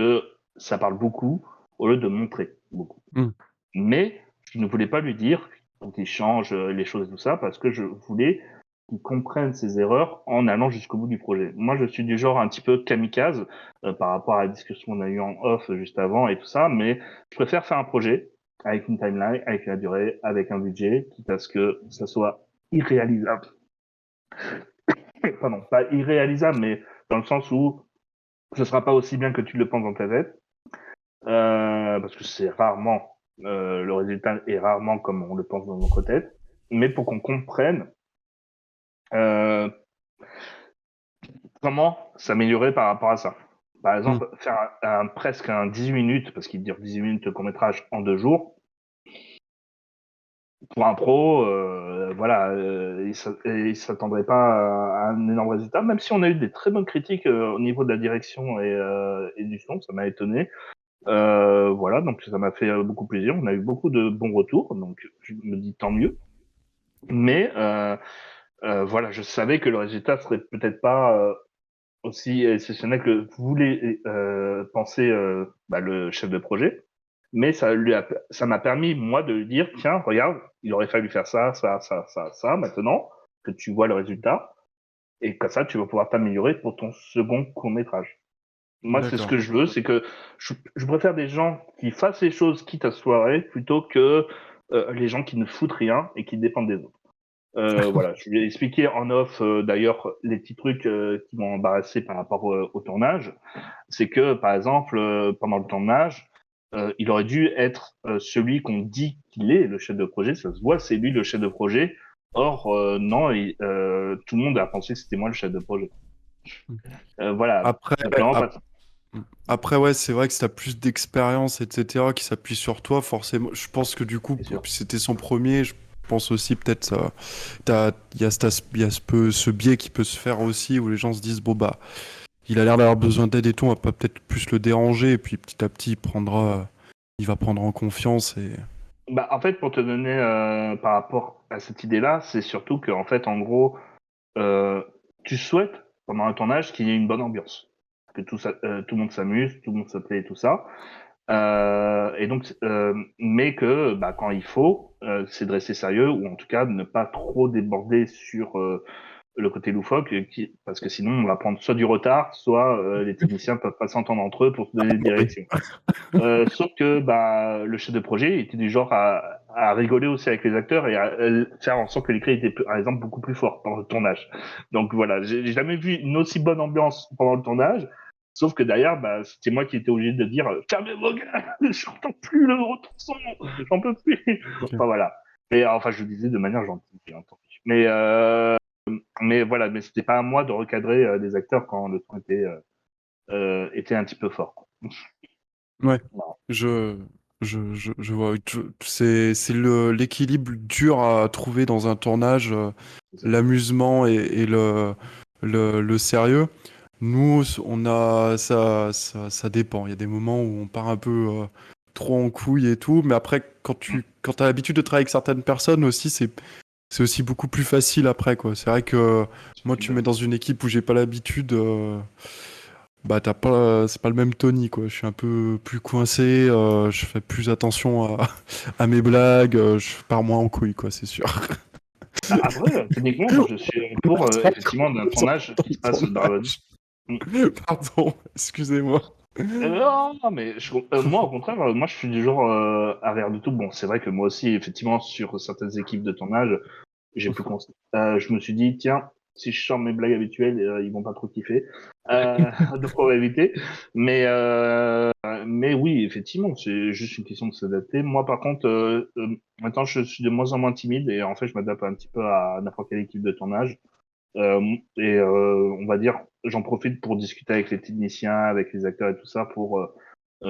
ça parle beaucoup au lieu de montrer beaucoup. Mm. Mais je ne voulais pas lui dire qu'il change les choses et tout ça, parce que je voulais qu'il comprenne ses erreurs en allant jusqu'au bout du projet. Moi, je suis du genre un petit peu kamikaze par rapport à la discussion qu'on a eue en off juste avant et tout ça, mais je préfère faire un projet avec une timeline, avec la durée, avec un budget, quitte à ce que ça soit irréalisable. Pardon, pas irréalisable, mais dans le sens où ce sera pas aussi bien que tu le penses dans ta tête, parce que c'est rarement, le résultat est rarement comme on le pense dans notre tête, mais pour qu'on comprenne euh, comment s'améliorer par rapport à ça. Par Mm. exemple, faire presque un 18 minutes, parce qu'il dure 18 minutes de court-métrage en 2 jours, pour un pro, voilà, il s'attendrait pas à un énorme résultat, même si on a eu des très bonnes critiques au niveau de la direction et du son, ça m'a étonné. Voilà, donc ça m'a fait beaucoup plaisir. On a eu beaucoup de bons retours, donc je me dis tant mieux. Mais voilà, je savais que le résultat serait peut-être pas aussi exceptionnel que voulait penser le chef de projet. Mais ça m'a permis moi de lui dire tiens, regarde, il aurait fallu faire ça, ça, ça, ça, ça. Maintenant que tu vois le résultat, et comme ça, tu vas pouvoir t'améliorer pour ton second court métrage. Moi, c'est ce D'accord. que je veux, c'est que je préfère des gens qui fassent les choses quitte à se soirée plutôt que les gens qui ne foutent rien et qui dépendent des autres. Voilà, je lui ai expliqué en off d'ailleurs les petits trucs qui m'ont embarrassé par rapport au tournage. C'est que, par exemple, pendant le tournage, il aurait dû être celui qu'on dit qu'il est, le chef de projet. Ça se voit, c'est lui le chef de projet. Or, non, tout le monde a pensé que c'était moi le chef de projet. Voilà, Après, simplement ap- parce après, ouais, c'est vrai que si t'as plus d'expérience, etc., qui s'appuie sur toi, forcément, je pense que du coup, c'est sûr. puis c'était son premier, je pense aussi peut-être ça, il y a, il y a ce biais qui peut se faire aussi, où les gens se disent, bon bah, il a l'air d'avoir besoin d'aide et tout, on va pas peut-être plus le déranger, et puis petit à petit, il va prendre en confiance, et... Bah, en fait, pour te donner par rapport à cette idée-là, c'est surtout que, en fait, en gros, euh, tu souhaites, pendant un tournage, qu'il y ait une bonne ambiance. Que tout le monde s'amuse, tout le monde se plaît et tout ça. Et donc, mais que bah, quand il faut, c'est de rester sérieux ou en tout cas de ne pas trop déborder sur le côté loufoque, parce que sinon on va prendre soit du retard, soit les techniciens peuvent pas s'entendre entre eux pour se donner des Oui. directions. Sauf que bah, le chef de projet était du genre à rigoler aussi avec les acteurs et à faire en sorte que les cris étaient par exemple beaucoup plus forts pendant le tournage. Donc voilà, j'ai jamais vu une aussi bonne ambiance pendant le tournage. Sauf que derrière, bah, c'était moi qui étais obligé de dire fermez vos gueules, j'entends plus le retour son, j'en peux plus. Ok. Enfin voilà. Mais enfin, je le disais de manière gentille, bien entendu. Mais voilà, mais c'était pas à moi de recadrer les acteurs quand le ton était un petit peu fort. Ouais, Voilà. je, je vois. C'est l'équilibre dur à trouver dans un tournage, C'est ça. l'amusement et le sérieux. Nous, ça dépend. Il y a des moments où on part un peu trop en couille et tout, mais après, quand t'as l'habitude de travailler avec certaines personnes aussi, c'est aussi beaucoup plus facile après, quoi. C'est vrai que moi, tu me mets dans une équipe où j'ai pas l'habitude. Bah c'est pas le même Tony quoi. Je suis un peu plus coincé, je fais plus attention à mes blagues, je pars moins en couille quoi, c'est sûr. Bah, après, techniquement, moi, je suis pour effectivement d'un tournage qui se passe dans la bonne. Tournage. Mm. Pardon, excusez-moi. Non, mais moi, au contraire, moi, je suis du genre à rire de tout. Bon, c'est vrai que moi aussi, effectivement, sur certaines équipes de tournage, je me suis dit, tiens, si je sors mes blagues habituelles, ils vont pas trop kiffer. De probabilité. Mais oui, effectivement, c'est juste une question de s'adapter. Moi, par contre, maintenant, je suis de moins en moins timide et en fait, je m'adapte un petit peu à n'importe quelle équipe de tournage. On va dire, j'en profite pour discuter avec les techniciens, avec les acteurs et tout ça pour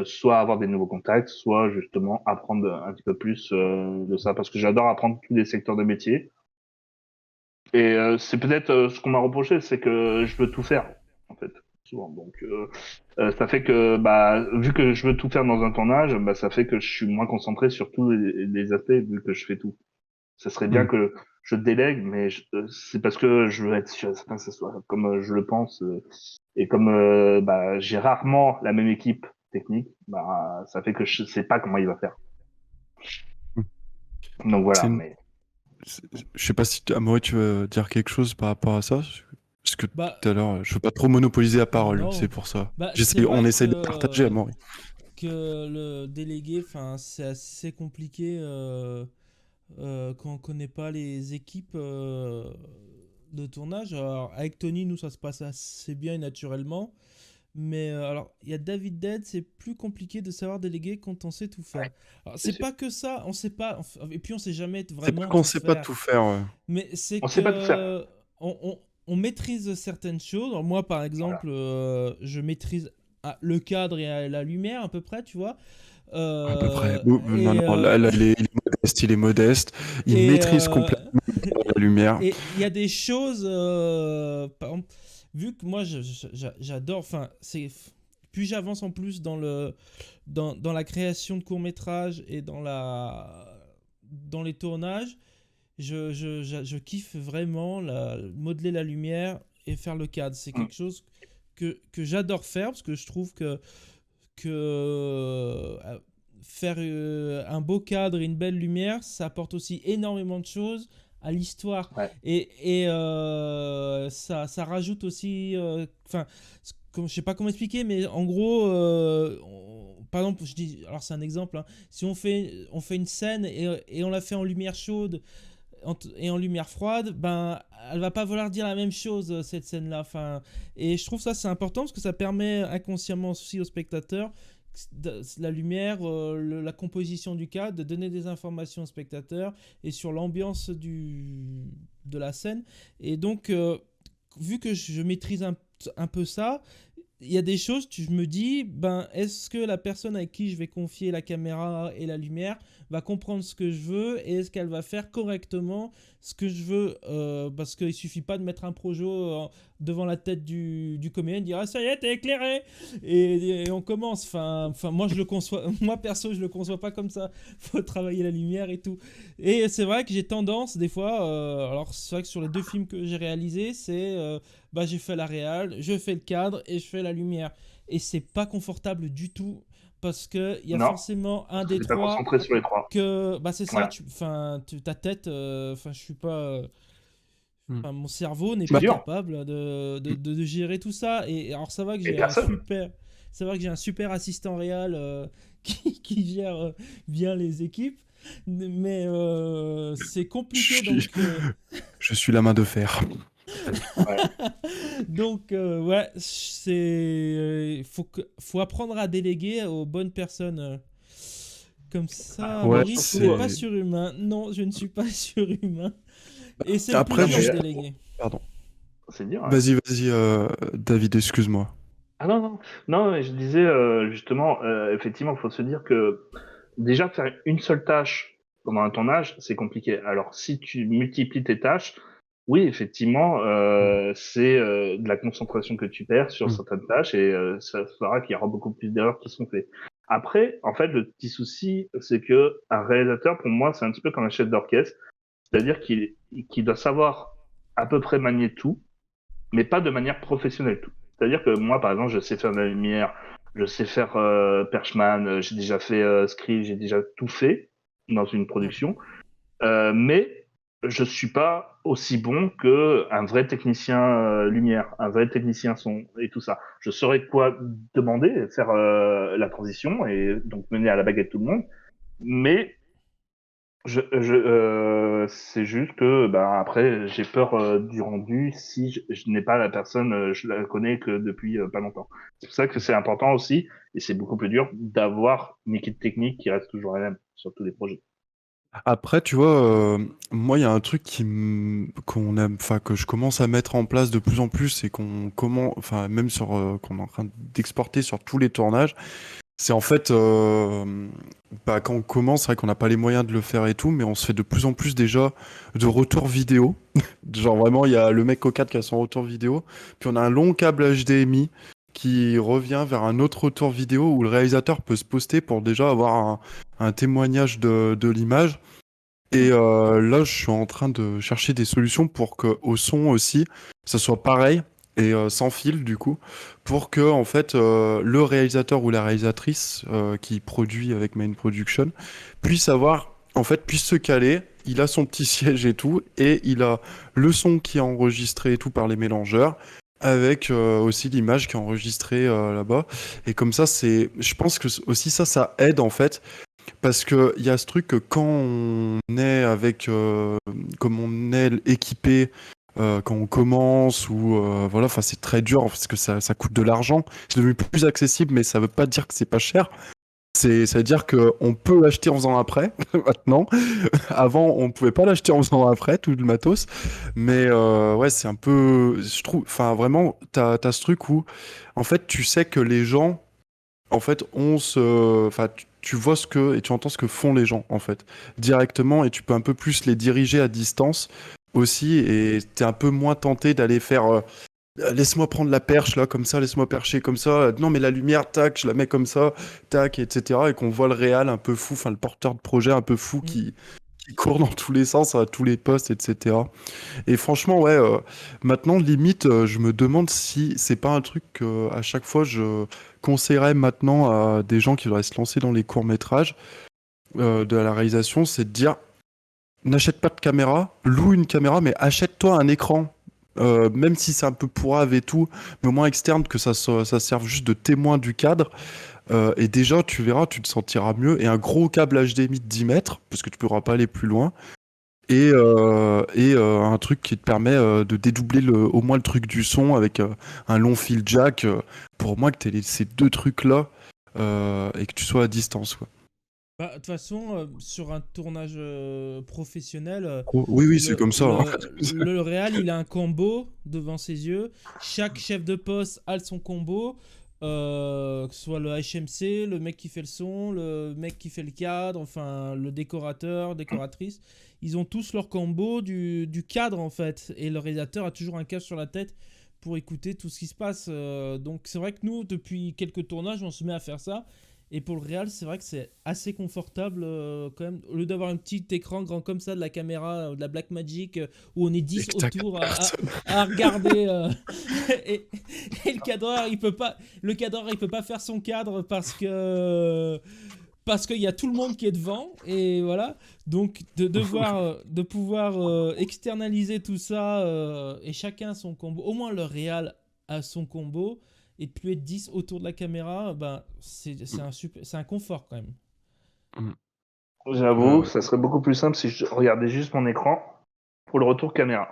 soit avoir des nouveaux contacts, soit justement apprendre un petit peu plus de ça, parce que j'adore apprendre tous les secteurs de métier. Et c'est peut-être ce qu'on m'a reproché, c'est que je veux tout faire, en fait, souvent. Donc, ça fait que, bah, vu que je veux tout faire dans un tournage, bah, ça fait que je suis moins concentré sur tous les aspects, vu que je fais tout. Ça serait bien Hmm. que je délègue, mais c'est parce que je veux être sûr et certain que ce soit comme je le pense. Et comme bah, j'ai rarement la même équipe technique, bah, ça fait que je sais pas comment il va faire. Donc C'est voilà, une- mais Je sais pas si Amaury, tu veux dire quelque chose par rapport à ça? Parce que Bah, tout à l'heure, je veux pas trop monopoliser la parole, c'est non. pour ça. Bah, c'est On vrai essaie de partager, Amaury. que le délégué, enfin, c'est assez compliqué quand on connaît pas les équipes de tournage. Alors, avec Tony, nous, ça se passe assez bien et naturellement. Mais alors, il y a David Dead, c'est plus compliqué de savoir déléguer quand on sait tout faire. Alors, c'est c'est sûr. pas que ça, on sait pas, et puis on sait jamais C'est pas vraiment qu'on tout sait pas faire. tout faire, ouais. Mais c'est On sait pas tout faire. que on maîtrise certaines choses. Alors, moi, par Voilà. exemple, je maîtrise le cadre et la lumière à peu près, tu vois. À peu près. Euh, Non, et, non, là, euh, là, il est modeste, il est modeste. Il et maîtrise complètement la lumière. et il y a des choses, par exemple, vu que moi j'adore, enfin, plus j'avance en plus dans la création de courts-métrages et dans les tournages, je kiffe vraiment modeler la lumière et faire le cadre. C'est Mm. quelque chose que j'adore faire parce que je trouve que faire un beau cadre et une belle lumière, ça apporte aussi énormément de choses à l'histoire. Ouais. Et ça rajoute aussi... Enfin, je sais pas comment expliquer, mais en gros, par exemple, alors c'est un exemple, hein, si on fait une scène et on la fait en lumière chaude, et en lumière froide, ben, elle va pas vouloir dire la même chose, cette scène-là. Enfin, et je trouve ça c'est important parce que ça permet inconsciemment aussi au spectateur la lumière, la composition du cadre, de donner des informations au spectateur et sur l'ambiance de la scène. Et donc, vu que je maîtrise un peu ça, il y a des choses, je me dis, ben, est-ce que la personne à qui je vais confier la caméra et la lumière va comprendre ce que je veux et est-ce qu'elle va faire correctement ce que je veux, parce qu'il suffit pas de mettre un projo devant la tête du comédien et dire ah ça y est t'es éclairé et on commence. Enfin moi je le conçois, moi perso je le conçois pas comme ça. Faut travailler la lumière et tout. Et c'est vrai que j'ai tendance des fois, alors c'est vrai que sur les 2 films que j'ai réalisés, c'est bah j'ai fait la réal, je fais le cadre et je fais la lumière. Et c'est pas confortable du tout parce que il y a Non, forcément un des t'es pas 3 concentré sur les 3. que bah c'est ça, Ouais. ta tête, enfin je suis pas, Hmm. enfin, mon cerveau n'est C'est pas dur. capable de gérer tout ça. Et alors ça va que Et j'ai un personne. super, c'est vrai que j'ai un super assistant réal qui gère bien les équipes, mais c'est Je compliqué suis, donc. je suis la main de fer. Ouais. Donc, ouais, faut apprendre à déléguer aux bonnes personnes. Comme ça, Ouais, Maurice, tu n'es surtout, pas c'est. surhumain. Non, je ne suis pas surhumain. Et c'est le plus Après, non, dur mais de là, déléguer. pardon. c'est dur. Hein. Vas-y, David, excuse-moi. Ah non, non. Non, mais je disais justement, effectivement, il faut se dire que déjà faire une seule tâche pendant un tournage, c'est compliqué. Alors si tu multiplies tes tâches, oui, effectivement, c'est de la concentration que tu perds sur Hmm. certaines tâches et ça fera qu'il y aura beaucoup plus d'erreurs qui sont faites. Après, en fait, le petit souci, c'est que un réalisateur, pour moi, c'est un petit peu comme un chef d'orchestre, c'est-à-dire qu'il doit savoir à peu près manier tout, mais pas de manière professionnelle tout. C'est-à-dire que moi, par exemple, je sais faire de la lumière, je sais faire Perchman, j'ai déjà fait Script, j'ai déjà tout fait dans une production, mais je suis pas aussi bon que un vrai technicien lumière, un vrai technicien son et tout ça. Je saurais quoi demander, faire la transition et donc mener à la baguette tout le monde, mais c'est juste que ben après j'ai peur du rendu si je n'ai pas la personne, je la connais que depuis pas longtemps. C'est pour ça que c'est important aussi et c'est beaucoup plus dur d'avoir une équipe technique qui reste toujours la même sur tous les projets. Après, tu vois, moi, il y a un truc qu'on aime, enfin, que je commence à mettre en place de plus en plus et enfin, même qu'on est en train d'exporter sur tous les tournages. C'est en fait, bah, quand on commence, c'est vrai qu'on n'a pas les moyens de le faire et tout, mais on se fait de plus en plus déjà de retours vidéo. Genre vraiment, il y a le mec au 4 qui a son retour vidéo, puis on a un long câble HDMI qui revient vers un autre retour vidéo où le réalisateur peut se poster pour déjà avoir un témoignage de l'image. Et là, je suis en train de chercher des solutions pour que au son aussi, ça soit pareil et sans fil du coup, pour que en fait le réalisateur ou la réalisatrice qui produit avec Main Production puisse se caler. Il a son petit siège et tout, et il a le son qui est enregistré et tout par les mélangeurs, avec aussi l'image qui est enregistrée là-bas. Et comme ça, je pense que aussi ça aide en fait parce que il y a ce truc que quand on est comme on est équipé, quand on commence ou voilà, enfin c'est très dur parce que ça coûte de l'argent. C'est devenu plus accessible, mais ça veut pas dire que c'est pas cher. Ça veut dire qu'on peut l'acheter en faisant après, maintenant. Avant, on pouvait pas l'acheter en faisant après, tout le matos. Mais ouais, c'est un peu, je trouve, enfin vraiment, t'as ce truc où, en fait, tu sais que les gens en fait, enfin, tu vois et tu entends ce que font les gens, en fait, directement, et tu peux un peu plus les diriger à distance aussi, et t'es un peu moins tenté d'aller faire, laisse-moi prendre la perche là, comme ça, laisse-moi percher comme ça, non mais la lumière, tac, je la mets comme ça, tac, etc., et qu'on voit le réal un peu fou, enfin le porteur de projet un peu fou Mm. qui court dans tous les sens, à tous les postes, etc. Et franchement, ouais, maintenant, limite, je me demande si c'est pas un truc que à chaque fois je conseillerais maintenant à des gens qui voudraient se lancer dans les courts-métrages de la réalisation, c'est de dire n'achète pas de caméra, loue une caméra, mais achète-toi un écran. Même si c'est un peu pourrave et tout, mais au moins externe, que ça serve juste de témoin du cadre. Et déjà, tu verras, tu te sentiras mieux. Et un gros câble HDMI de 10 mètres, parce que tu pourras pas aller plus loin. et un truc qui te permet de dédoubler au moins le truc du son avec un long fil jack. Pour moi, que tu aies ces deux trucs-là et que tu sois à distance, quoi. Bah, de toute façon, sur un tournage professionnel, Oui, oui, c'est comme ça, hein. le réal, il a un combo devant ses yeux. Chaque chef de poste a son combo. Que ce soit le HMC, le mec qui fait le son, le mec qui fait le cadre, enfin le décorateur, décoratrice. Ils ont tous leur combo du cadre en fait. Et le réalisateur a toujours un casque sur la tête pour écouter tout ce qui se passe. Donc c'est vrai que nous, depuis quelques tournages, on se met à faire ça. Et pour le réal, c'est vrai que c'est assez confortable quand même. Au lieu d'avoir un petit écran grand comme ça de la caméra, de la Blackmagic, où on est 10 Et que t'as autour personne. à regarder. Et, et le cadreur, il peut pas faire son cadre parce qu'il y a tout le monde qui est devant. Et voilà. Donc de pouvoir externaliser tout ça et chacun son combo. Au moins le réal a son combo et de plus être 10 autour de la caméra, ben, c'est un confort quand même. J'avoue, ça serait beaucoup plus simple si je regardais juste mon écran pour le retour caméra.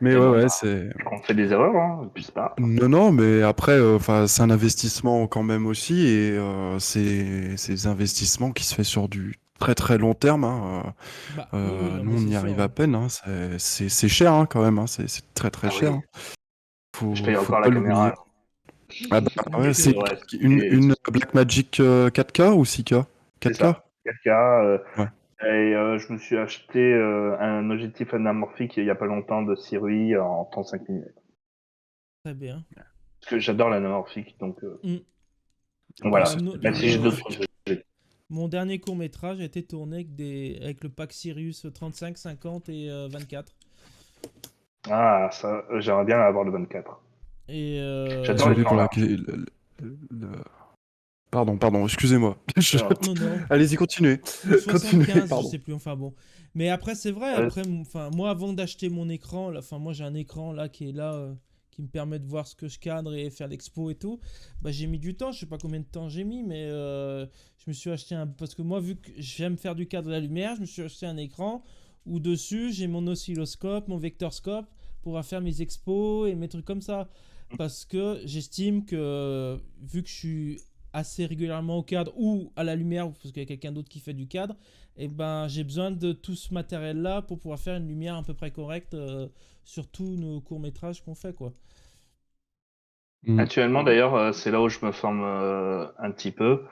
Mais Mais ouais, bon, ouais, bah, c'est. on fait des erreurs, hein, et puis c'est pas grave. Non, non, mais après, enfin, c'est un investissement quand même aussi, et c'est des investissements qui se fait sur du très très long terme, hein. Bah oui, oui, non, Nous, mais on c'est y sûr, arrive à hein. peine, hein. C'est cher hein, quand même, hein. C'est très très Ah oui, cher, hein. je paye Faut encore la pas l'oublier. caméra. Ah bah ouais, Donc, c'est Ouais, une Blackmagic 4K ou 6K? c'est 4K? ça. 4K. Ouais. Et je me suis acheté un objectif anamorphique il y a pas longtemps de Sirui en 35 mm. très bien. Parce que j'adore l'anamorphique, donc Mm. Bah, voilà. Bah, c'est Même si j'ai d'autres magnifique. projets. mon dernier court métrage a été tourné avec le pack Sirius 35, 50 et 24. Ah, ça, j'aimerais bien avoir le 24. Et J'adore les Désolé plans pour la. larges. Pardon, excusez-moi. non, non, Allez-y, continuez. ou Continuez, 75, je pardon. sais plus, enfin bon. Mais après, c'est vrai, Euh, après, enfin, moi, avant d'acheter mon écran, là, enfin, moi, j'ai un écran là qui est là, qui me permet de voir ce que je cadre et faire l'expo et tout. Bah, j'ai mis du temps, je sais pas combien de temps j'ai mis, mais je me suis acheté un. Parce que moi, vu que j'aime faire du cadre de la lumière, je me suis acheté un écran où dessus, j'ai mon oscilloscope, mon vectorscope pour faire mes expos et mes trucs comme ça. Parce que j'estime que, vu que je suis assez régulièrement au cadre ou à la lumière parce qu'il y a quelqu'un d'autre qui fait du cadre, et ben j'ai besoin de tout ce matériel là pour pouvoir faire une lumière à peu près correcte sur tous nos courts métrages qu'on fait quoi. Mm. Actuellement, d'ailleurs, c'est là où je me forme un petit peu.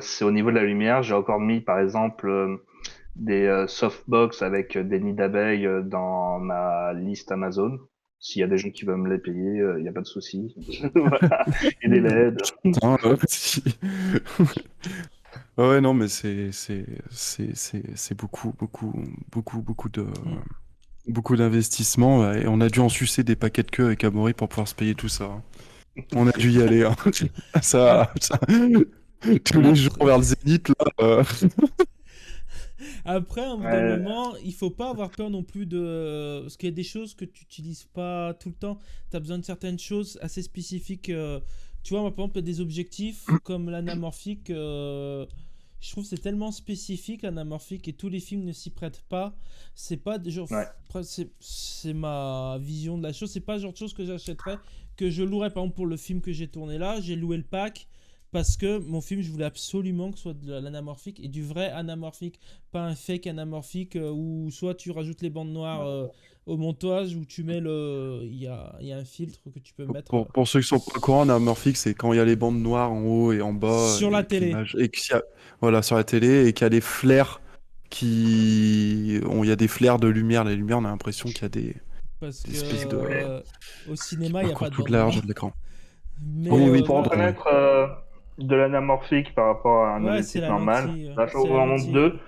C'est au niveau de la lumière. J'ai encore mis, par exemple, des softbox avec des nids d'abeilles dans ma liste Amazon. S'il y a des gens qui veulent me les payer, il n'y a pas de souci. Voilà. Et des LED. Putain, ouais, non, mais c'est beaucoup d'investissements, ouais, et on a dû en sucer des paquets de queue avec Amaury pour pouvoir se payer tout ça, hein. On a dû y aller, hein. Tous les jours Après, vers le Zénith, là. après un bout d'un Ouais, moment, il faut pas avoir peur non plus de parce qu'il y a des choses que tu utilises pas tout le temps. Tu as besoin de certaines choses assez spécifiques. Tu vois, moi, par exemple, il y a des objectifs comme l'anamorphique. Je trouve que c'est tellement spécifique l'anamorphique et tous les films ne s'y prêtent pas. C'est pas des genre, ouais. après, c'est ma vision de la chose. C'est pas le genre de choses que j'achèterais, que je louerais par exemple pour le film que j'ai tourné là. J'ai loué le pack parce que mon film, je voulais absolument que ce soit de l'anamorphique et du vrai anamorphique, pas un fake anamorphique où soit tu rajoutes les bandes noires au montage ou tu mets le. Il y a un filtre que tu peux mettre Pour ceux qui sont pas au courant, anamorphique, c'est quand il y a les bandes noires en haut et en bas, sur la et que télé. l'image, et qu'il y a, voilà, sur la télé, et qu'il y a des flares il y a des flares de lumière. La lumière, on a l'impression qu'il y a Parce des que espèces de, au qui cinéma, il n'y a pas parcourent de toute bande la noire. largeur de l'écran. Mais Oui, oui, Pour voilà. pardon, oui. reconnaître de l'anamorphique par rapport à un Ouais, c'est objectif la normal, lentille. là, je C'est vous la en montre lentille. deux.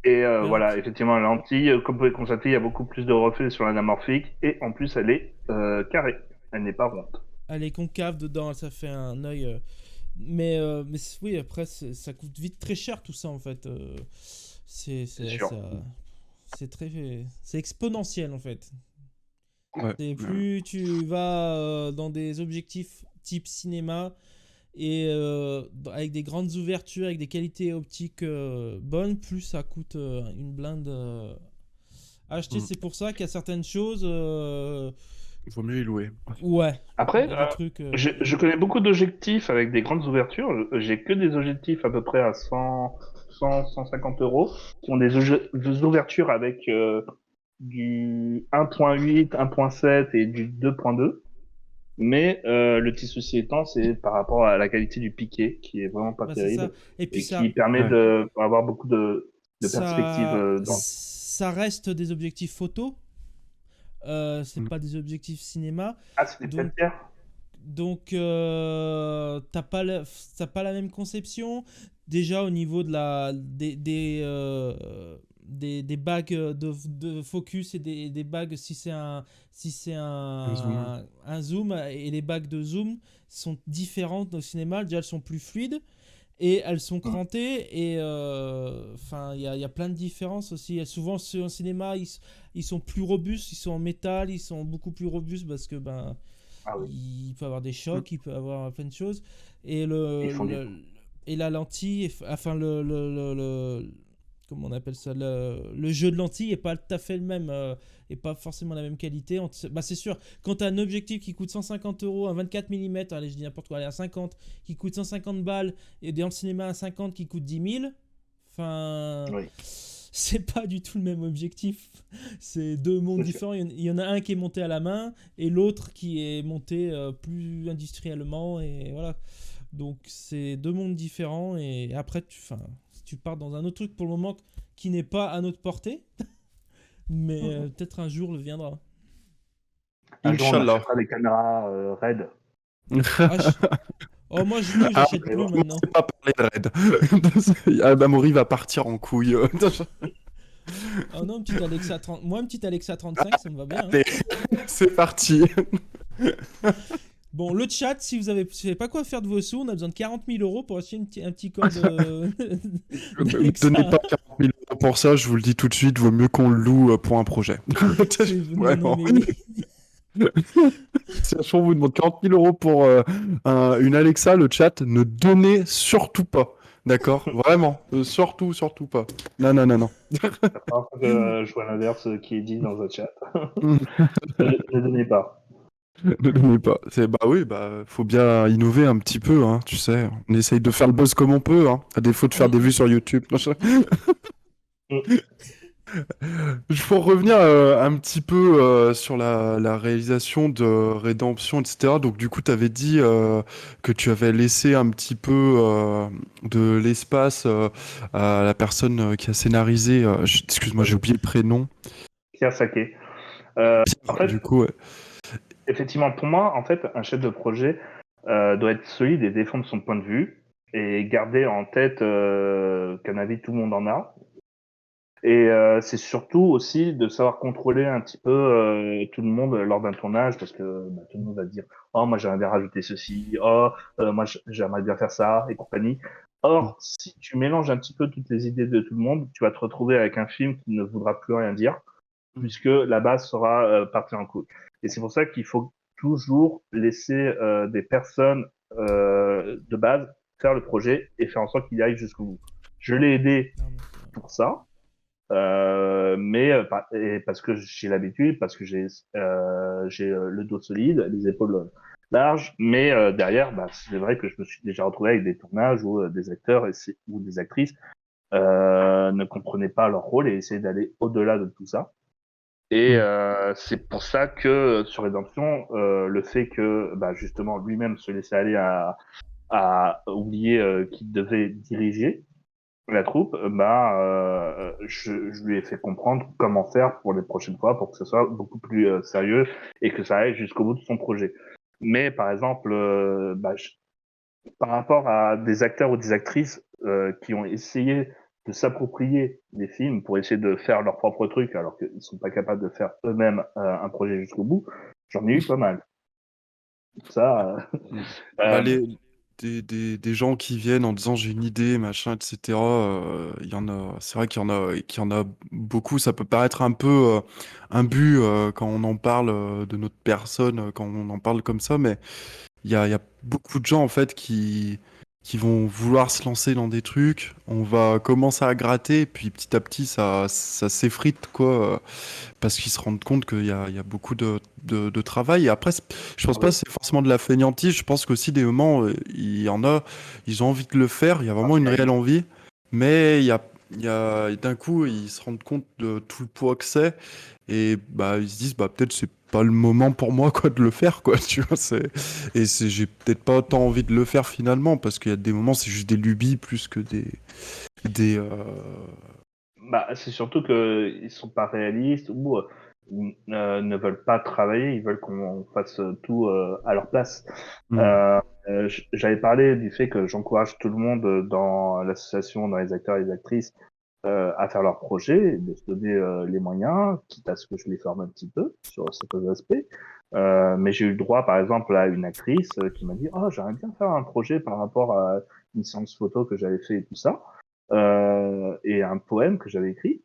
Et La voilà, lentille. effectivement, la lentille, comme vous pouvez constater, il y a beaucoup plus de reflets sur l'anamorphique. Et en plus, elle est carrée. Elle n'est pas ronde. Elle est concave dedans, ça fait un œil. Mais oui, après, ça coûte vite très cher tout ça en fait. C'est sûr. C'est très. C'est exponentiel en fait. Ouais, Et ouais. plus tu vas dans des objectifs type cinéma, Et avec des grandes ouvertures, avec des qualités optiques bonnes, plus ça coûte une blinde à acheter. Mm. C'est pour ça qu'il y a certaines choses. Il vaut mieux y louer. Ouais, il Après, y a des trucs. je connais beaucoup d'objectifs avec des grandes ouvertures. J'ai que des objectifs à peu près à 150 euros, qui ont des ouvertures avec du 1.8, 1.7 et du 2.2. Mais le petit souci étant, c'est par rapport à la qualité du piqué, qui est vraiment pas Bah, c'est ça. terrible, Et puis et qui ça, permet Ouais. avoir beaucoup de perspectives ça, dans... ça reste des objectifs photo. C'est Mm. pas des objectifs cinéma. Ah, c'est des Donc, 7 t'as pas la même conception. Déjà au niveau de des bagues de focus et des bagues si c'est Un zoom. un zoom, et les bagues de zoom sont différentes au cinéma. Déjà elles sont plus fluides et elles sont crantées, et enfin il y a plein de différences aussi. Et souvent ceux en cinéma ils sont plus robustes, ils sont en métal, ils sont beaucoup plus robustes parce que ben Ah oui, il peut avoir des Mm. chocs, il peut avoir plein de choses. Et, ils font du... et la lentille, enfin comment on appelle ça, le jeu de lentille est pas tout à fait le même, et pas forcément la même qualité. Bah c'est sûr, quand tu as un objectif qui coûte 150 euros, un 24 mm, allez je dis n'importe quoi, allez à 50, qui coûte 150 balles, et dans le cinéma un 50 qui coûte 10 000, enfin Oui, c'est pas du tout le même objectif. C'est deux mondes c'est sûr. différents. Il y en a un qui est monté à la main et l'autre qui est monté plus industriellement. Et voilà. Donc c'est deux mondes différents. Et après, tu pars dans un autre truc pour le moment qui n'est pas à notre portée. Mais peut-être un jour le viendra. Un jour, on Inch'Allah. achètera des caméras RED. Ah, oh, moi, nous, Ah, j'achète Et plus bon. maintenant. commencez pas à parler de Red. Amaury va partir en couille. Oh non, un petit Alexa 30... Moi, un petit Alexa 35, ça me va bien. Hein. Allez, c'est parti. Bon, le chat, si vous savez pas quoi faire de vos sous, on a besoin de 40 000 euros pour acheter un petit corps Ne d'Alexa. donnez pas 40 000 euros pour ça, je vous le dis tout de suite, vaut mieux qu'on le loue pour un projet. Non, non, Vraiment. mais oui. Si un jour on vous demande 40 000 euros pour une Alexa, le chat, ne donnez surtout pas. D'accord? Vraiment. Surtout, surtout pas. Non, non, non, non. La première fois que je vois l'inverse qui est dit dans un chat. Ne donnez pas. Ne donnez pas. Bah oui, bah faut bien innover un petit peu, hein, tu sais. On essaye de faire le buzz comme on peut, hein, à défaut de faire des vues sur YouTube. Mm. Pour revenir un petit peu sur la réalisation de Rédemption, etc. Donc du coup, tu avais dit que tu avais laissé un petit peu de l'espace à la personne qui a scénarisé. Excuse-moi, j'ai oublié le prénom. Pierre Saquet. En fait, Du coup, ouais. effectivement, pour moi, en fait, un chef de projet doit être solide et défendre son point de vue et garder en tête qu'un avis, tout le monde en a. Et c'est surtout aussi de savoir contrôler un petit peu tout le monde lors d'un tournage, parce que bah, tout le monde va se dire oh moi j'aimerais bien rajouter ceci, oh moi j'aimerais bien faire ça et compagnie. Or si tu mélanges un petit peu toutes les idées de tout le monde, tu vas te retrouver avec un film qui ne voudra plus rien dire, puisque la base sera partie en couille. Et c'est pour ça qu'il faut toujours laisser des personnes de base faire le projet et faire en sorte qu'il y aille jusqu'au bout. Je l'ai aidé Non, mais c'est- pour ça, mais et parce que j'ai l'habitude, parce que j'ai le dos solide, les épaules larges, mais derrière, bah, c'est vrai que je me suis déjà retrouvé avec des tournages où des acteurs ou des actrices ne comprenaient pas leur rôle et essayaient d'aller au-delà de tout ça. Et c'est pour ça que sur Redemption, le fait que bah, justement lui-même se laissait aller à oublier qu'il devait diriger la troupe, je lui ai fait comprendre comment faire pour les prochaines fois pour que ce soit beaucoup plus sérieux et que ça aille jusqu'au bout de son projet. Mais par exemple, par rapport à des acteurs ou des actrices qui ont essayé de s'approprier des films pour essayer de faire leur propre truc alors qu'ils sont pas capables de faire eux-mêmes un projet jusqu'au bout, j'en ai eu pas mal. Ça, Bah, euh, des gens qui viennent en disant j'ai une idée, machin, etc. Il y en a, c'est vrai qu'il y en a beaucoup. Ça peut paraître un peu imbu quand on en parle de notre personne, quand on en parle comme ça, mais il y a beaucoup de gens en fait qui vont vouloir se lancer dans des trucs. On va commencer à gratter, puis petit à petit ça s'effrite quoi, parce qu'ils se rendent compte qu'il y a beaucoup de travail. Et après, je pense pas que c'est forcément de la fainéantise. Je pense qu'aussi des moments, il y en a, ils ont envie de le faire. Il y a vraiment une réelle envie, mais il y a d'un coup, ils se rendent compte de tout le poids que c'est. Et bah, ils se disent, bah, peut-être c'est pas le moment pour moi quoi, de le faire, quoi, tu vois. J'ai peut-être pas autant envie de le faire finalement, parce qu'il y a des moments, c'est juste des lubies plus que des, Bah, c'est surtout qu'ils sont pas réalistes ou ne veulent pas travailler, ils veulent qu'on fasse tout à leur place. Hmm. J'avais parlé du fait que j'encourage tout le monde dans l'association, dans les acteurs et les actrices, à faire leurs projets, de se donner les moyens, quitte à ce que je les forme un petit peu sur certains aspects. Mais j'ai eu le droit, par exemple, à une actrice qui m'a dit: «Oh, j'aimerais bien faire un projet par rapport à une séance photo que j'avais fait et tout ça, et un poème que j'avais écrit.»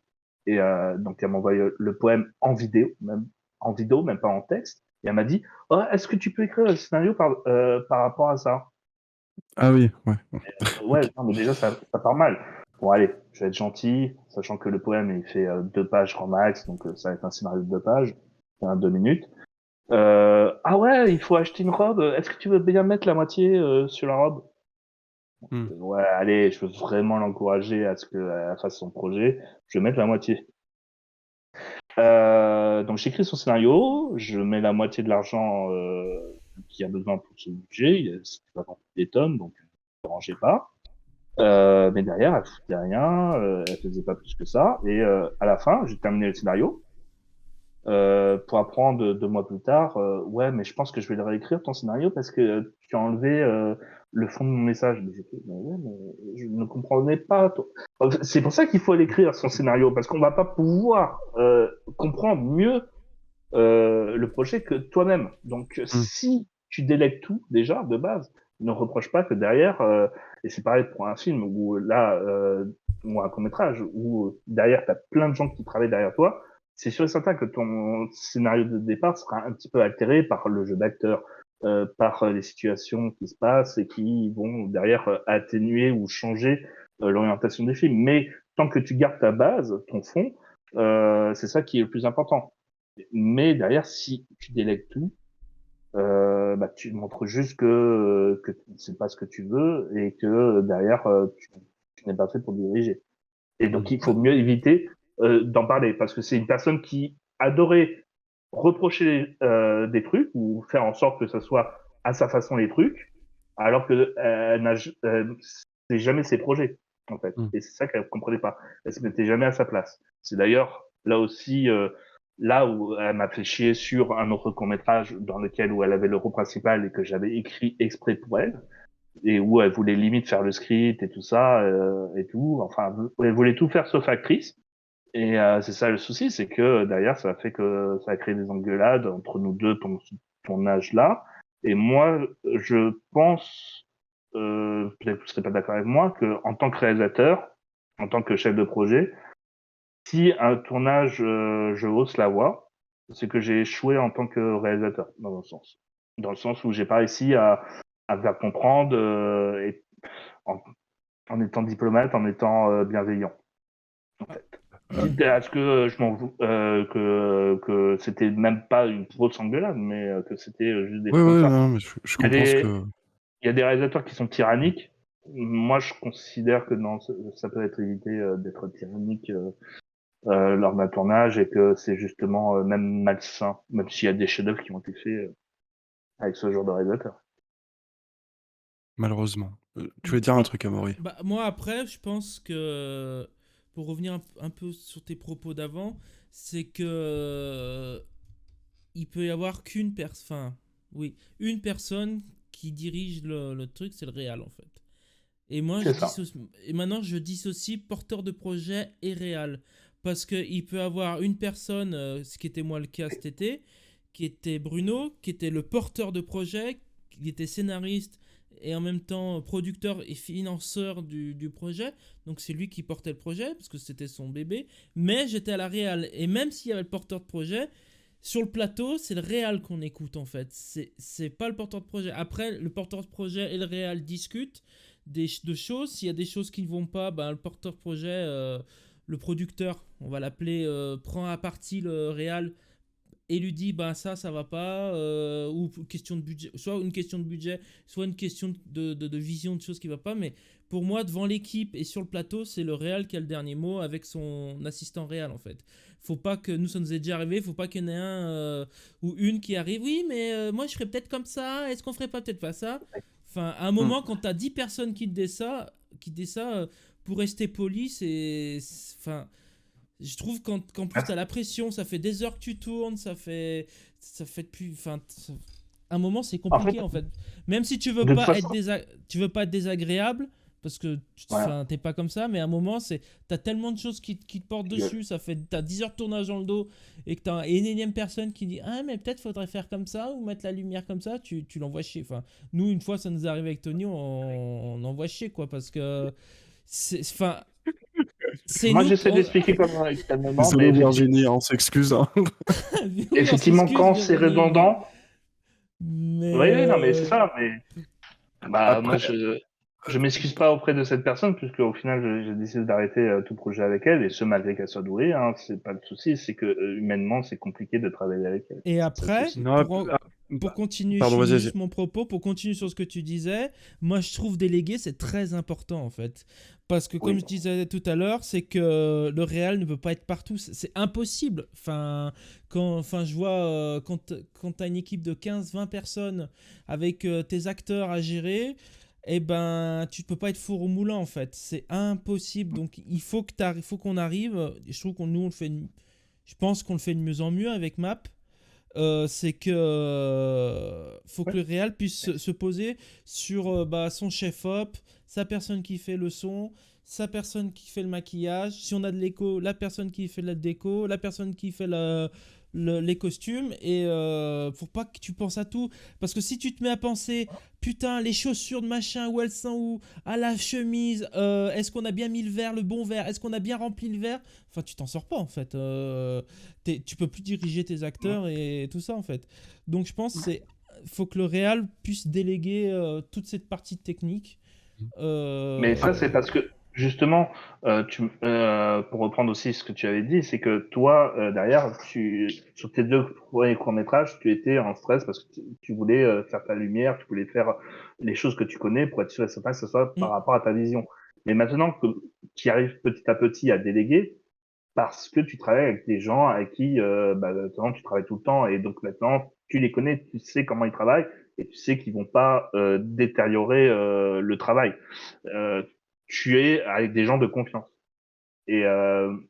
Et donc elle m'a envoyé le poème en vidéo, même pas en texte. Et elle m'a dit: «Oh, est-ce que tu peux écrire le scénario par rapport à ça?» Ah oui, ouais. Ouais, non, mais déjà, ça part mal. Bon, allez, je vais être gentil, sachant que le poème, il fait 2 pages grand max, donc ça va être un scénario de 2 pages, 2 minutes. Ah ouais, il faut acheter une robe. Est-ce que tu veux bien mettre la moitié sur la robe? Hmm. Ouais, allez, je veux vraiment l'encourager à ce qu'elle fasse son projet. Je vais mettre la moitié. Donc j'écris son scénario, je mets la moitié de l'argent qu'il y a besoin pour ce budget. C'était pas non plus des tonnes, donc ne me dérangez pas. Mais derrière, elle foutait rien, elle faisait pas plus que ça. Et à la fin, j'ai terminé le scénario pour apprendre 2 mois plus tard, ouais, mais je pense que je vais le réécrire ton scénario parce que tu as enlevé le fond de mon message. Mais j'ai fait, mais ouais, mais je ne comprenais pas. C'est pour ça qu'il faut l'écrire son scénario parce qu'on va pas pouvoir comprendre mieux le projet que toi-même. Donc, Hmm. si tu délègues tout déjà de base, ne reproche pas que derrière, et c'est pareil pour un film où là, ou un court-métrage, où derrière, tu as plein de gens qui travaillent derrière toi, c'est sûr et certain que ton scénario de départ sera un petit peu altéré par le jeu d'acteur, par les situations qui se passent et qui vont derrière atténuer ou changer l'orientation des films. Mais tant que tu gardes ta base, ton fond, c'est ça qui est le plus important. Mais derrière, si tu délègues tout, bah, tu montres juste que c'est pas ce que tu veux et que derrière, tu n'es pas fait pour diriger. Et Hmm. donc, il faut Bah, mieux éviter d'en parler parce que c'est une personne qui adorait reprocher des trucs ou faire en sorte que ça soit à sa façon les trucs, alors que c'est jamais ses projets en fait. Hmm. Et c'est ça qu'elle comprenait pas. Elle se mettait jamais à sa place. C'est d'ailleurs là aussi là où elle m'a fait chier sur un autre court métrage dans lequel où elle avait le rôle principal et que j'avais écrit exprès pour elle et où elle voulait limite faire le script et tout ça et tout. Enfin, elle voulait tout faire sauf actrice. Et c'est ça le souci, c'est que derrière, ça a fait que ça a créé des engueulades entre nous deux, ton âge là. Et moi, je pense, peut-être que vous serez pas d'accord avec moi, que en tant que réalisateur, en tant que chef de projet, si un tournage, je hausse la voix, c'est que j'ai échoué en tant que réalisateur, dans un sens. Dans le sens où j'ai pas réussi à faire comprendre et en, en étant diplomate, en étant bienveillant. En ah, fait. Quitte à ce que je m'en que c'était même pas une grosse engueulade, mais que c'était juste des Ouais, trucs comme ouais, ça. non, mais je Il y a comprends ce des, que. il y a des réalisateurs qui sont tyranniques. Moi, je considère que non, ça peut être évité d'être tyrannique lors d'un tournage et que c'est justement même malsain, même s'il y a des chefs-d'œuvre qui ont été faits avec ce genre de réalisateur. Malheureusement. Tu voulais dire un truc, Amaury? bah, moi, après, je pense que, pour revenir un peu sur tes propos d'avant, c'est que il peut y avoir qu'une personne, enfin, oui, une personne qui dirige le truc, c'est le réal en fait. Et moi, C'est ça. et maintenant, je dissocie porteur de projet et réal. Parce qu'il peut avoir une personne, ce qui était moi le cas cet été, qui était Bruno, qui était le porteur de projet, qui était scénariste et en même temps producteur et financeur du projet. Donc c'est lui qui portait le projet, parce que c'était son bébé. Mais j'étais à la réal. Et même s'il y avait le porteur de projet, sur le plateau, c'est le réal qu'on écoute en fait. C'est pas le porteur de projet. Après, le porteur de projet et le réal discutent de choses. S'il y a des choses qui ne vont pas, ben, le porteur de projet, le producteur, on va l'appeler, prend à partie le réal et lui dit ben ça va pas, ou question de budget, soit une question de budget, soit une question de vision de choses qui va pas. Mais pour moi, devant l'équipe et sur le plateau, c'est le réal qui a le dernier mot avec son assistant réal en fait. Faut pas que nous, ça nous est déjà arrivé, faut pas qu'il y en ait un ou une qui arrive, oui mais moi je ferais peut-être comme ça, est-ce qu'on ferait peut-être pas ça. Enfin, à un moment, quand t'as 10 personnes qui te disent ça, pour rester poli, enfin, je trouve qu'en plus t'as la pression, ça fait des heures que tu tournes, ça fait depuis, enfin, un moment c'est compliqué en fait. Même si tu veux de toute pas être façon, tu veux pas être désagréable parce que ouais. t'es pas comme ça, mais à un moment t'as tellement de choses qui te portent dessus, t'as 10 heures de tournage dans le dos et que t'as une énième personne qui dit ah mais peut-être faudrait faire comme ça ou mettre la lumière comme ça, tu l'envoies chier. Enfin, nous une fois ça nous est arrivé avec Tony, on envoie chier quoi parce que enfin c'est Moi, nous j'essaie d'expliquer calmement, mais Désolé Virginie, on s'excuse. Hein. oui, on effectivement, s'excuse quand c'est Virginie, mais redondant, oui, oui, non, mais c'est ça. Mais bah, moi, Après, je m'excuse pas auprès de cette personne, puisque au final, j'ai décidé d'arrêter tout projet avec elle, et ce malgré qu'elle soit douée. Hein, c'est pas le souci, c'est que humainement, c'est compliqué de travailler avec elle. et C'est le après, souci. non, pour continuer, je pardon, finis vas-y, vas-y. juste mon propos, pour continuer sur ce que tu disais, moi je trouve déléguer c'est très important en fait. Parce que comme Oui. je disais tout à l'heure, c'est que le réel ne peut pas être partout, c'est impossible. Enfin, je vois quand tu as une équipe de 15-20 personnes avec tes acteurs à gérer, eh ben tu ne peux pas être four au moulin en fait, c'est impossible. Donc il faut qu'on arrive, je trouve qu'on nous on le fait je pense qu'on le fait de mieux en mieux avec Map. C'est que faut que Ouais. le réal puisse se poser sur bah, son chef op, sa personne qui fait le son, sa personne qui fait le maquillage, si on a de l'écho, la personne qui fait la déco, la personne qui fait les costumes, et faut pas que tu penses à tout, parce que si tu te mets à penser putain les chaussures de machin où elles sont où, à la chemise, est-ce qu'on a bien mis le verre, le bon verre, est-ce qu'on a bien rempli le verre, enfin tu t'en sors pas en fait. Tu peux plus diriger tes acteurs et tout ça en fait. Donc je pense c'est faut que le réal puisse déléguer toute cette partie technique. Mais ça, c'est Euh, parce que, justement, pour reprendre aussi ce que tu avais dit, c'est que toi, derrière, sur tes deux premiers courts-métrages, tu étais en stress parce que tu voulais faire ta lumière, tu voulais faire les choses que tu connais pour être sûr et certain que ce soit par mm, rapport à ta vision. Mais maintenant que tu arrives petit à petit à déléguer, parce que tu travailles avec des gens avec qui bah, maintenant tu travailles tout le temps et donc maintenant tu les connais, tu sais comment ils travaillent et tu sais qu'ils vont pas détériorer le travail. Euh, tu es avec des gens de confiance et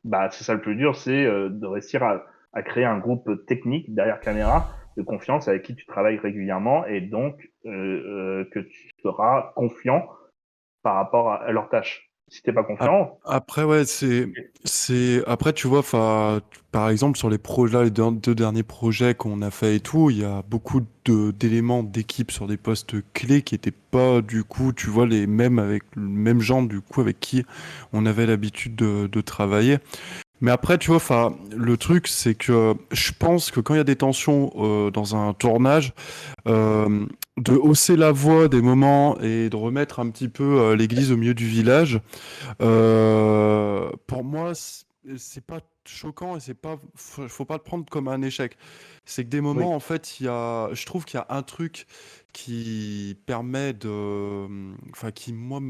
bah c'est ça le plus dur, c'est de réussir à créer un groupe technique derrière caméra de confiance avec qui tu travailles régulièrement et donc que tu seras confiant par rapport à leurs tâches. Si t'es pas Ap- confiant, Après, ouais, après, tu vois, par exemple, sur les projets, les deux derniers projets qu'on a fait et tout, il y a beaucoup d'éléments d'équipe sur des postes clés qui étaient pas, du coup, tu vois, les mêmes avec le même genre, du coup, avec qui on avait l'habitude de travailler. Mais après, tu vois, le truc, c'est que je pense que quand il y a des tensions dans un tournage, euh, de hausser la voix des moments et de remettre un petit peu l'église au milieu du village, pour moi, c'est pas choquant et faut pas le prendre comme un échec. C'est que des oui. moments, en fait, je trouve qu'il y a un truc qui permet enfin, qui moi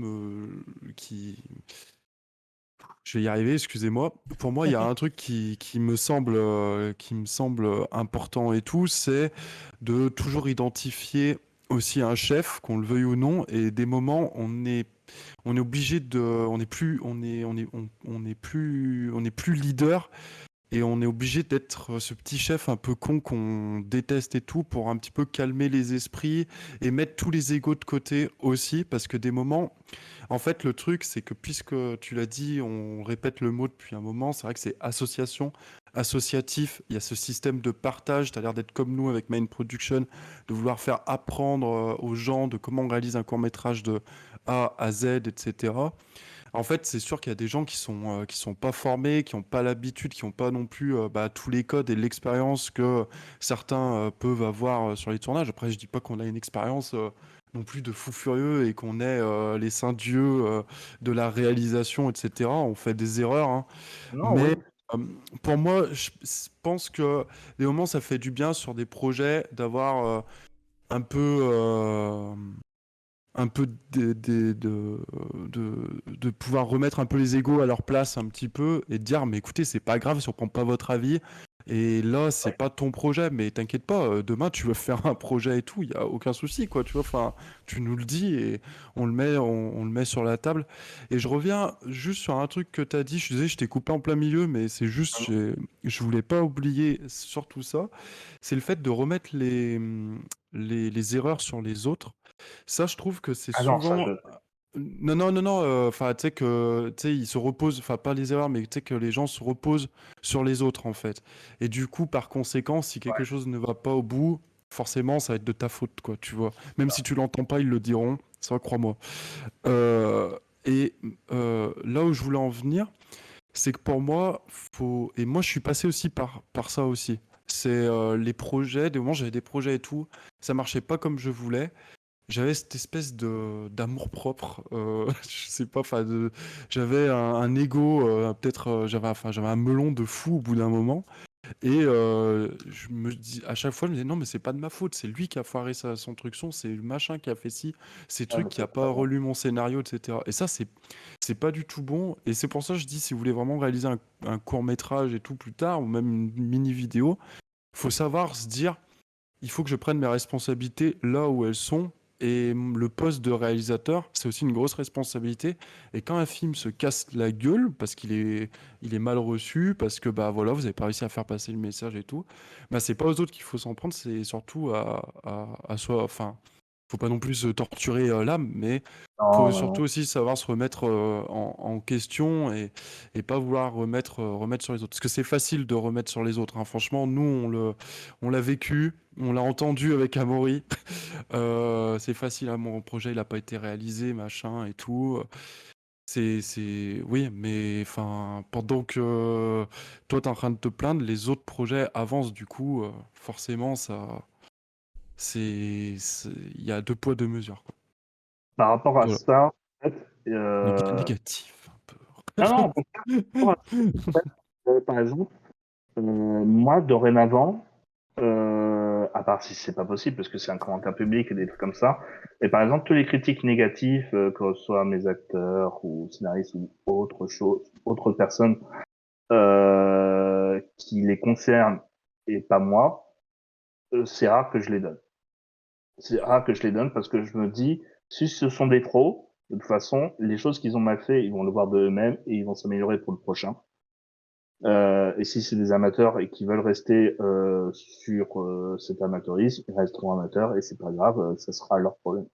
je vais y arriver, excusez-moi. Pour moi, il y a un truc qui me semble important et tout, c'est de toujours identifier aussi un chef, qu'on le veuille ou non, et des moments, on est obligé on n'est plus leader et on est obligé d'être ce petit chef un peu con qu'on déteste et tout pour un petit peu calmer les esprits et mettre tous les égos de côté aussi parce que des moments, en fait, le truc, c'est que puisque tu l'as dit, on répète le mot depuis un moment, c'est vrai que c'est association, associatif, il y a ce système de partage, tu as l'air d'être comme nous avec Main Production, de vouloir faire apprendre aux gens de comment on réalise un court-métrage A à Z, etc. En fait, c'est sûr qu'il y a des gens qui sont pas formés, qui n'ont pas l'habitude, qui n'ont pas non plus tous les codes et l'expérience que certains peuvent avoir sur les tournages. Après, je dis pas qu'on a une expérience non plus de fou furieux et qu'on est les saints dieux de la réalisation, etc. On fait des erreurs, hein. Non, Mais oui. euh, pour moi, pense que des moments, ça fait du bien sur des projets d'avoir un peu un peu de pouvoir remettre un peu les égos à leur place un petit peu et de dire mais écoutez c'est pas grave si on prend pas votre avis et là c'est Ouais. pas ton projet mais t'inquiète pas demain tu veux faire un projet et tout il y a aucun souci quoi tu vois enfin tu nous le dis et on le met sur la table et je reviens juste sur un truc que t'as dit je disais je t'ai coupé en plein milieu mais c'est juste je voulais pas oublier surtout ça c'est le fait de remettre les erreurs sur les autres ça, je trouve que c'est Ah non, ça, souvent. Non, non, non, non. Enfin, tu sais que, tu sais, ils se reposent. Enfin, pas les erreurs, mais tu sais que les gens se reposent sur les autres, en fait. Et du coup, par conséquent, si quelque ouais. chose ne va pas au bout, forcément, ça va être de ta faute, quoi. Tu vois. Même si tu l'entends pas, ils le diront. Ça, crois-moi. Et là où je voulais en venir, c'est que pour moi, faut. Et moi, je suis passé aussi par ça aussi. C'est les projets. Des moments, j'avais des projets et tout. Ça marchait pas comme je voulais. J'avais cette espèce de d'amour propre, je sais pas, enfin, j'avais un ego, peut-être, j'avais un melon de fou au bout d'un moment. Et je me dis, à chaque fois, je me disais, non, mais c'est pas de ma faute, c'est lui qui a foiré son truc son, c'est le machin qui a fait ci, ces Ouais, trucs mais qui ça, a c'est pas pas bon. relu mon scénario, etc. Et ça, c'est pas du tout bon. Et c'est pour ça que je dis, si vous voulez vraiment réaliser un court métrage et tout plus tard, ou même une mini vidéo, faut savoir se dire, il faut que je prenne mes responsabilités là où elles sont. Et le poste de réalisateur, c'est aussi une grosse responsabilité. Et quand un film se casse la gueule parce il est mal reçu, parce que bah voilà, vous n'avez pas réussi à faire passer le message et tout, bah c'est pas aux autres qu'il faut s'en prendre, c'est surtout à soi. Enfin, faut pas non plus se torturer l'âme, mais faut Non, non, surtout non. aussi savoir se remettre en question et pas vouloir remettre sur les autres. Parce que c'est facile de remettre sur les autres, hein. Franchement, nous, on l'a vécu, on l'a entendu avec Amaury. C'est facile, hein, mon projet, il n'a pas été réalisé, machin et tout. Oui, mais enfin, pendant que toi, t'es en train de te plaindre, les autres projets avancent, du coup, forcément, il y a deux poids, deux mesures, quoi. Par rapport à Voilà. ça, en fait, Négatif, un non, non, au contraire, par rapport à ça, par exemple, moi, dorénavant, à part si c'est pas possible, parce que c'est un commentaire public et des trucs comme ça, et par exemple, tous les critiques négatives, que ce soit mes acteurs ou scénaristes ou autre chose, autres personnes, qui les concernent et pas moi, c'est rare que je les donne. C'est rare que je les donne parce que je me dis, si ce sont des pros, de toute façon, les choses qu'ils ont mal fait, ils vont le voir de eux-mêmes et ils vont s'améliorer pour le prochain. Et si c'est des amateurs et qui veulent rester sur cet amateurisme, ils resteront amateurs et c'est pas grave, ça sera leur problème.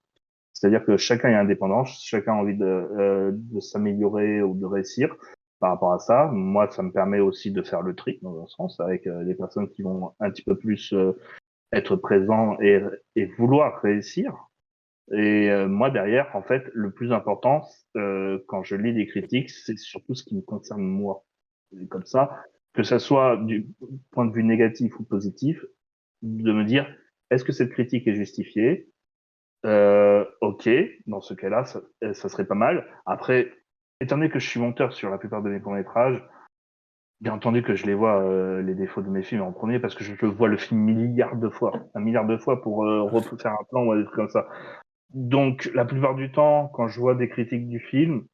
C'est-à-dire que chacun est indépendant, chacun a envie de s'améliorer ou de réussir par rapport à ça. Moi, ça me permet aussi de faire le tri dans un sens avec les personnes qui vont un petit peu plus être présents et vouloir réussir. Et moi, derrière, en fait, le plus important, quand je lis des critiques, c'est surtout ce qui me concerne moi. Et comme ça, que ça soit du point de vue négatif ou positif, de me dire, est-ce que cette critique est justifiée? Ok, dans ce cas-là, ça serait pas mal. Après, étant donné que je suis monteur sur la plupart de mes courts-métrages, bien entendu que je les vois, les défauts de mes films en premier, parce que je vois le film milliards de fois, un milliard de fois pour refaire un plan ou des trucs comme ça. Donc, la plupart du temps, quand je vois des critiques du film,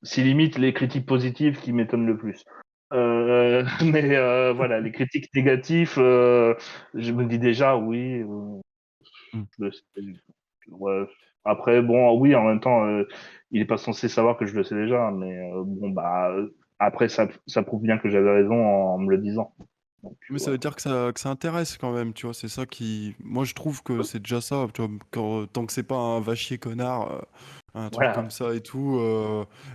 c'est limite les critiques positives qui m'étonnent le plus. Mais voilà, les critiques négatives, je me dis déjà, oui, Mm. je le sais. Ouais. Après, bon, oui, en même temps, il est pas censé savoir que je le sais déjà, mais bon, bah, après, ça prouve bien que j'avais raison en me le disant. Donc, Mais ça voilà. veut dire que ça intéresse quand même, tu vois. C'est ça qui. Moi, je trouve que c'est déjà ça, tu vois. Tant que c'est pas un vachier connard, un truc comme Voilà. ça et tout,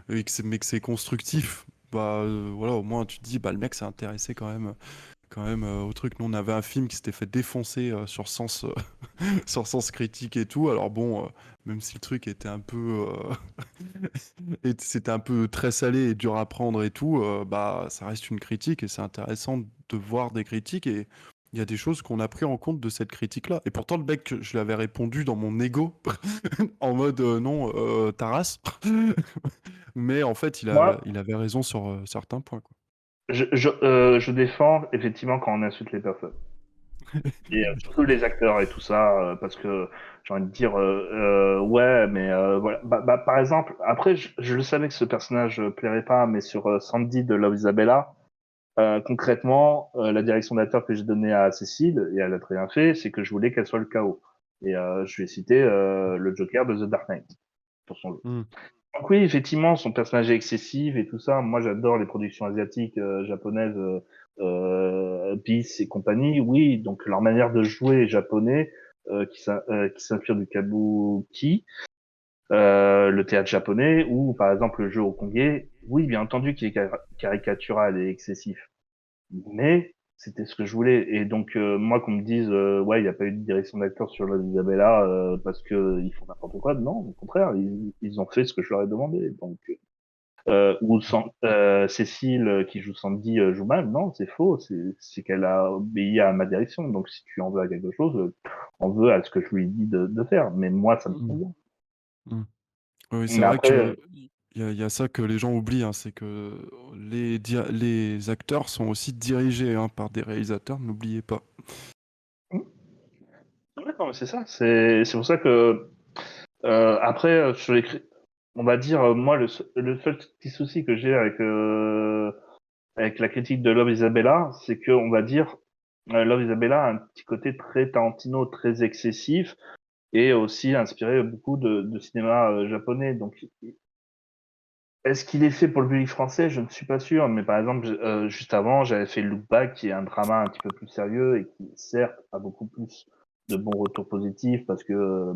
mais que c'est constructif, bah voilà, au moins tu te dis, bah le mec s'est intéressé quand même. quand même au truc. Nous, on avait un film qui s'était fait défoncer sur Sens Critique et tout. Alors bon, même si le truc était un peu, et c'était un peu très salé et dur à prendre et tout, bah ça reste une critique et c'est intéressant de voir des critiques et il y a des choses qu'on a pris en compte de cette critique-là. Et pourtant, le mec, je lui avais répondu dans mon ego en mode non, ta race. Mais en fait, Moi, il avait raison sur certains points, quoi. je défends effectivement quand on insulte les personnes. Et surtout les acteurs et tout ça, parce que j'ai envie de dire, ouais, mais voilà. Par exemple, après, je le savais que ce personnage plairait pas, mais sur Sandy de Love Isabella, concrètement, la direction d'acteur que j'ai donnée à Cécile, et elle a très bien fait, c'est que je voulais qu'elle soit le chaos. Et je lui ai cité le Joker de The Dark Knight pour son jeu. Hmm. Donc oui, effectivement, son personnage est excessif et tout ça. Moi, j'adore les productions asiatiques, japonaises, Beast et compagnie. Oui, donc leur manière de jouer est japonais, qui s'inspire du kabuki, le théâtre japonais, ou par exemple le jeu hongkongais. Oui, bien entendu qu'il est caricatural et excessif, mais c'était ce que je voulais. Et donc moi, qu'on me dise, ouais, il n'y a pas eu de direction d'acteur sur Love Isabella parce que ils font n'importe quoi. Non, au contraire, ils ont fait ce que je leur ai demandé. Donc Cécile qui joue Sandy joue mal. Non, c'est faux. C'est qu'elle a obéi à ma direction. Donc si tu en veux à quelque chose, on veut à ce que je lui ai dit de faire. Mais moi, ça me Hmm. convient. Hmm. Oui, c'est Mais vrai après, que il y a ça que les gens oublient, hein, c'est que les acteurs sont aussi dirigés hein, par des réalisateurs, n'oubliez pas. ouais, non, mais c'est ça. C'est pour ça que après sur les on va dire moi le seul petit souci que j'ai avec la critique de Love Isabella, c'est que on va dire Love Isabella a un petit côté très Tarantino, très excessif et aussi inspiré beaucoup de cinéma japonais. Donc est-ce qu'il est fait pour le public français? Je ne suis pas sûr, mais par exemple, juste avant, j'avais fait Look Back, qui est un drama un petit peu plus sérieux et qui, certes, a beaucoup plus de bons retours positifs parce que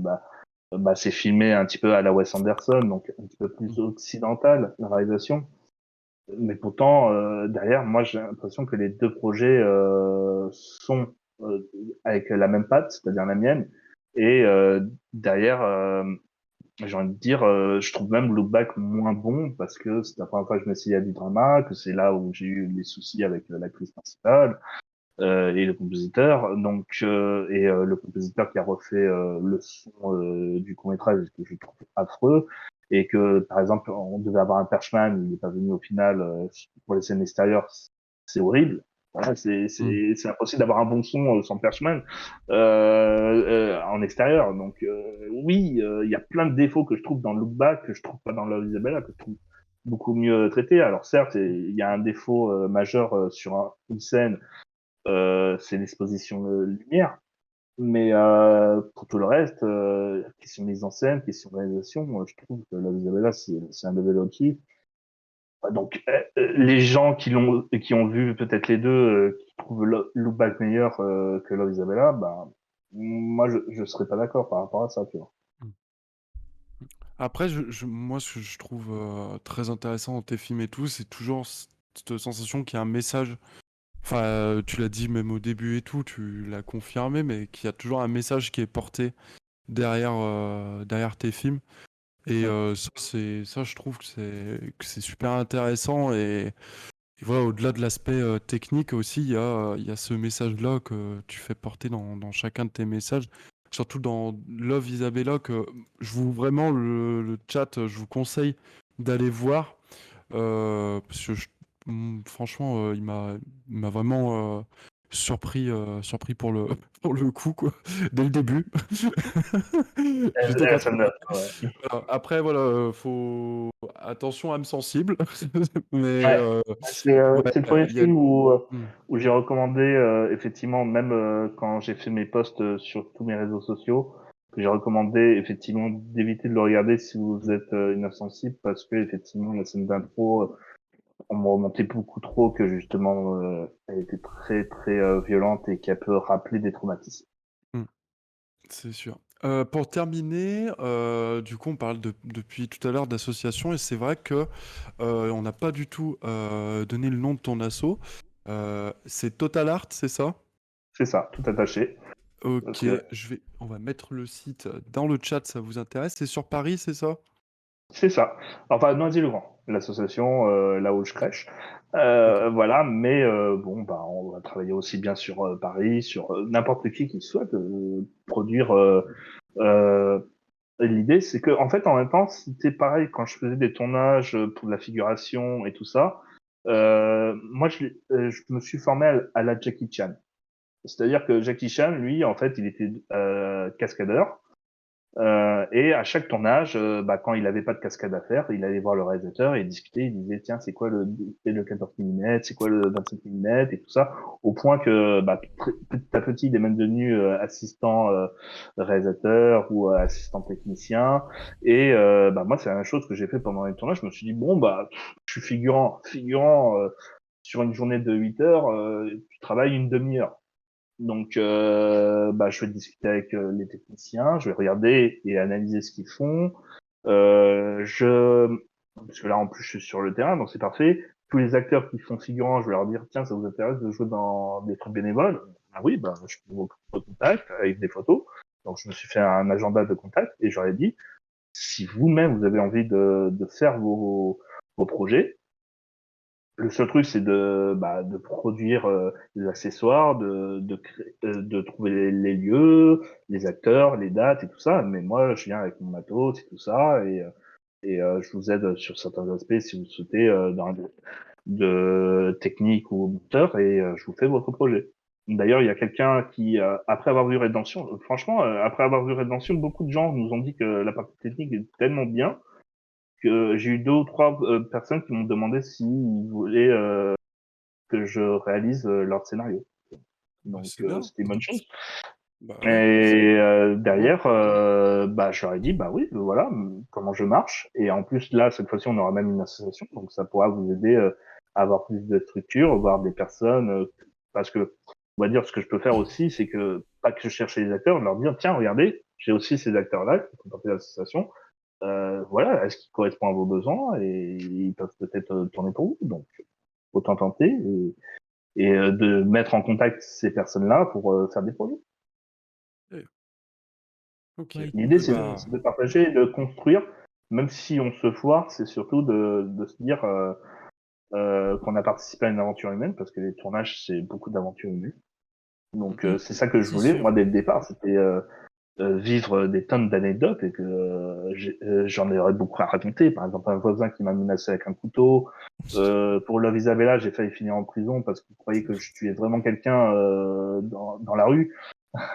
c'est filmé un petit peu à la Wes Anderson, donc un petit peu plus occidental, la réalisation. Mais pourtant, derrière, moi, j'ai l'impression que les deux projets sont avec la même patte, c'est-à-dire la mienne, et derrière, j'ai envie de dire, je trouve même Look Back moins bon parce que c'est la première fois que je m'essayais à du drama, que c'est là où j'ai eu les soucis avec l'actrice principale et le compositeur. Donc, le compositeur qui a refait le son du court-métrage, que je trouve affreux, et que, par exemple, on devait avoir un Perchman, il n'est pas venu au final pour les scènes extérieures, c'est horrible. Voilà, Hmm. c'est impossible d'avoir un bon son sans Perchman en extérieur. Donc oui, il y a plein de défauts que je trouve dans Look Back, que je trouve pas dans Love Isabella, que je trouve beaucoup mieux traité. Alors certes, il y a un défaut majeur sur une scène, c'est l'exposition lumière. Mais pour tout le reste, question mise en scène, question réalisation, je trouve que Love Isabella, c'est un level au-dessus. Donc, les gens qui ont vu peut-être les deux, qui trouvent Look Back meilleur que Love Isabella, ben, moi, je serais pas d'accord par rapport à ça, tu vois. Après, moi, ce que je trouve très intéressant dans tes films et tout, c'est toujours cette sensation qu'il y a un message. Enfin, tu l'as dit même au début et tout, tu l'as confirmé, mais qu'il y a toujours un message qui est porté derrière tes films. Et Mm. ça, je trouve que c'est super intéressant. Et voilà, au-delà de l'aspect technique aussi, il y a ce message-là que tu fais porter dans chacun de tes messages. Surtout dans Love Isabella, que vraiment, le chat, je vous conseille d'aller voir. Parce que franchement, il m'a vraiment surpris pour pour le coup, quoi, dès le début. J'étais pas Ça trop. me ouais. Voilà. Après, voilà, faut attention âme sensible, mais Ouais. ouais, C'est le premier il y a. film Hmm. où j'ai recommandé, effectivement, même quand j'ai fait mes posts sur tous mes réseaux sociaux, que j'ai recommandé effectivement d'éviter de le regarder si vous êtes insensible, parce que effectivement la scène d'intro, on me remontait beaucoup trop, que justement elle était très très violente et qu'elle peut rappeler des traumatismes. Hmm. C'est sûr. Pour terminer, du coup, on parle depuis tout à l'heure d'association et c'est vrai que on n'a pas du tout donné le nom de ton asso. C'est Total Art, c'est ça? C'est ça, tout attaché. Parce Ok, que on va mettre le site dans le chat, ça vous intéresse? C'est sur Paris, c'est ça? c'est ça. Enfin, Noisy-le-Grand, l'association là où je crèche. Ok. Voilà, mais bon, bah, on va travailler aussi bien sur Paris, sur n'importe qui souhaite produire. Euh, L'idée, c'est que, en fait, en même temps, c'était pareil quand je faisais des tournages pour de la figuration et tout ça. Moi, je me suis formé à la Jackie Chan. C'est-à-dire que Jackie Chan, lui, en fait, il était cascadeur. Et à chaque tournage, bah, quand il avait pas de cascade à faire, il allait voir le réalisateur et il discutait, il disait tiens c'est quoi le 14 mm, c'est quoi le 25 mm et tout ça, au point que bah, petit à petit il est même devenu assistant réalisateur ou assistant technicien. Et bah, moi c'est la même chose que j'ai fait pendant les tournages. Je me suis dit bon bah je suis figurant sur une journée de 8 heures, tu travailles une demi-heure. Donc, bah, je vais discuter avec les techniciens, je vais regarder et analyser ce qu'ils font. Parce que là, en plus, je suis sur le terrain, donc c'est parfait. Tous les acteurs qui font figurants, je vais leur dire, tiens, ça vous intéresse de jouer dans des trucs bénévoles? Ah oui, bah, je peux vous contacts avec des photos. Donc, je me suis fait un agenda de contact et j'aurais dit, si vous-même vous avez envie de faire vos projets, le seul truc, c'est de produire des accessoires, de trouver les lieux, les acteurs, les dates et tout ça. Mais moi, je viens avec mon matos et tout ça, et je vous aide sur certains aspects si vous souhaitez de technique ou moteur, et je vous fais votre projet. D'ailleurs, il y a quelqu'un qui, après avoir vu Redemption, franchement, après avoir vu Redemption, beaucoup de gens nous ont dit que la partie technique est tellement bien que j'ai eu 2 ou 3 personnes qui m'ont demandé s'ils voulaient que je réalise leur scénario. Bah, Donc c'est bien. c'était une bonne chose. Bah Et ouais, bravo. derrière, bah, je leur ai dit, bah oui, voilà, comment je marche. Et en plus, là, cette fois-ci, on aura même une association, donc ça pourra vous aider à avoir plus de structure, voir des personnes. Parce que, on va dire, ce que je peux faire aussi, c'est que, pas que je cherche les acteurs, leur dire, tiens, regardez, j'ai aussi ces acteurs-là qui font partie de l'association. Voilà, est-ce qu'ils correspondent à vos besoins et ils peuvent peut-être tourner pour vous. Donc, autant tenter et de mettre en contact ces personnes-là pour faire des projets. Eh, ok. Bah L'idée, écoute, Eh ben, c'est de partager et de construire, même si on se foire, c'est surtout de se dire qu'on a participé à une aventure humaine, parce que les tournages, c'est beaucoup d'aventures humaines. Donc, mm, c'est ça que je c'est voulais, sûr. moi, dès le départ, c'était vivre des tonnes d'anecdotes et que j'en aurais beaucoup à raconter. Par exemple, un voisin qui m'a menacé avec un couteau. Pour Love Isabella, j'ai failli finir en prison parce qu'il croyait que je tuais vraiment quelqu'un dans la rue.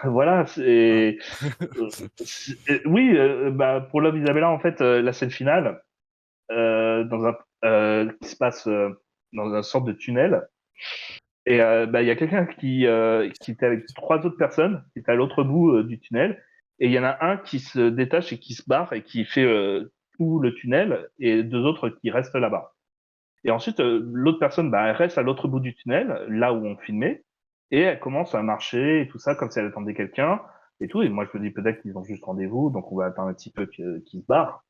Voilà, ah. oui, bah, pour Love Isabella, en fait, la scène finale, qui se passe dans un sorte de tunnel. Et bah, il y a quelqu'un qui était avec 3 autres personnes, qui était à l'autre bout du tunnel. Et il y en a un qui se détache et qui se barre et qui fait tout le tunnel, et 2 autres qui restent là-bas. Et ensuite, l'autre personne, bah, elle reste à l'autre bout du tunnel, là où on filmait, et elle commence à marcher et tout ça, comme si elle attendait quelqu'un et tout. Et moi, je me dis peut-être qu'ils ont juste rendez-vous, donc on va attendre un petit peu qu'ils se barrent,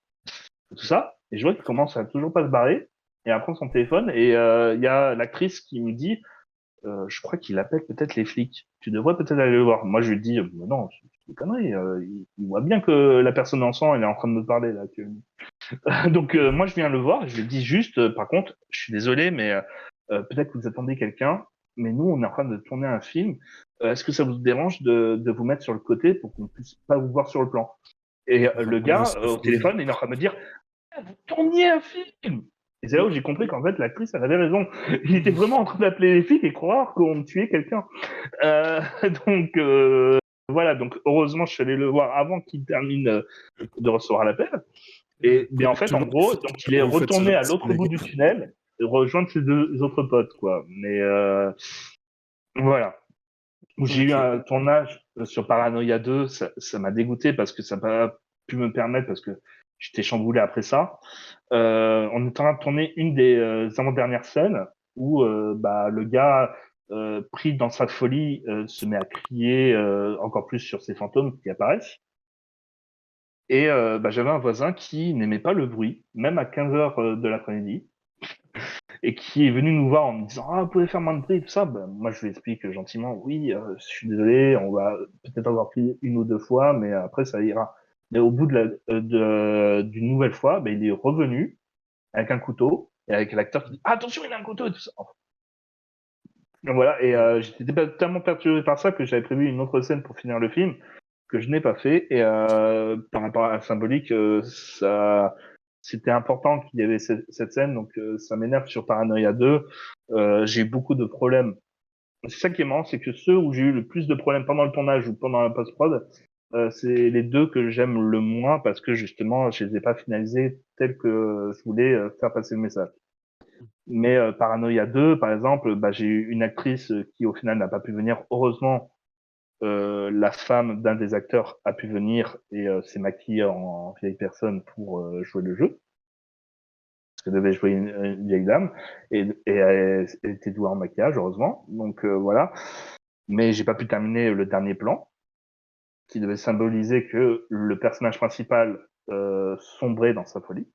tout ça. Et je vois qu'il commence à toujours pas se barrer, et à prendre son téléphone. Et il y a l'actrice qui me dit, je crois qu'il appelle peut-être les flics. Tu devrais peut-être aller le voir. Moi, je lui dis, non, c'est une connerie. Il voit bien que la personne en sang, elle est en train de me parler là actuellement. Donc moi je viens le voir, je lui dis juste, par contre, je suis désolé, mais peut-être que vous attendez quelqu'un, mais nous on est en train de tourner un film. Est-ce que ça vous dérange de vous mettre sur le côté pour qu'on puisse pas vous voir sur le plan? Et le Oh, gars au téléphone, il est en train de me dire, ah, vous tourniez un film. Et c'est là où j'ai compris qu'en fait l'actrice elle avait raison. Il était vraiment en train d'appeler les flics et croire qu'on tuait quelqu'un. Euh, donc voilà, donc heureusement je suis allé le voir avant qu'il termine de recevoir l'appel. Et mais en fait, en Comment gros, donc il est vous faites ce retourné genre à de l'autre bout blague? du tunnel, rejoindre ses 2 autres potes, quoi. Mais voilà. J'ai eu Ok. un tournage sur Paranoia 2, ça m'a dégoûté parce que ça n'a pas pu me permettre, parce que j'étais chamboulé après ça. On est en train de tourner une des avant-dernières scènes où bah, le gars, pris dans sa folie, se met à crier encore plus sur ces fantômes qui apparaissent. Et bah, j'avais un voisin qui n'aimait pas le bruit, même à 15 heures de l'après-midi. et qui est venu nous voir en nous disant ah vous pouvez faire moins de bruit tout ça. Ben, moi je lui explique gentiment oui je suis désolé, on va peut-être avoir pris une ou deux fois, mais après ça ira. Mais au bout d'une nouvelle fois, ben, il est revenu avec un couteau et avec l'acteur qui dit ah, attention il a un couteau et tout ça. Donc voilà, et j'étais tellement perturbé par ça que j'avais prévu une autre scène pour finir le film que je n'ai pas fait. Et par rapport à la symbolique, ça, c'était important qu'il y avait cette scène, donc ça m'énerve sur Paranoia 2. J'ai eu beaucoup de problèmes. C'est ça qui est marrant, c'est que ceux où j'ai eu le plus de problèmes pendant le tournage ou pendant la post-prod, c'est les deux que j'aime le moins parce que justement, je les ai pas finalisés tels que je voulais faire passer le message. Mais Paranoia 2, par exemple, bah, j'ai eu une actrice qui au final n'a pas pu venir. Heureusement, la femme d'un des acteurs a pu venir et s'est maquillée en vieille personne pour jouer le jeu. Parce qu'elle devait jouer une vieille dame et elle était douée en maquillage, heureusement. Donc voilà. Mais j'ai pas pu terminer le dernier plan qui devait symboliser que le personnage principal sombrait dans sa folie.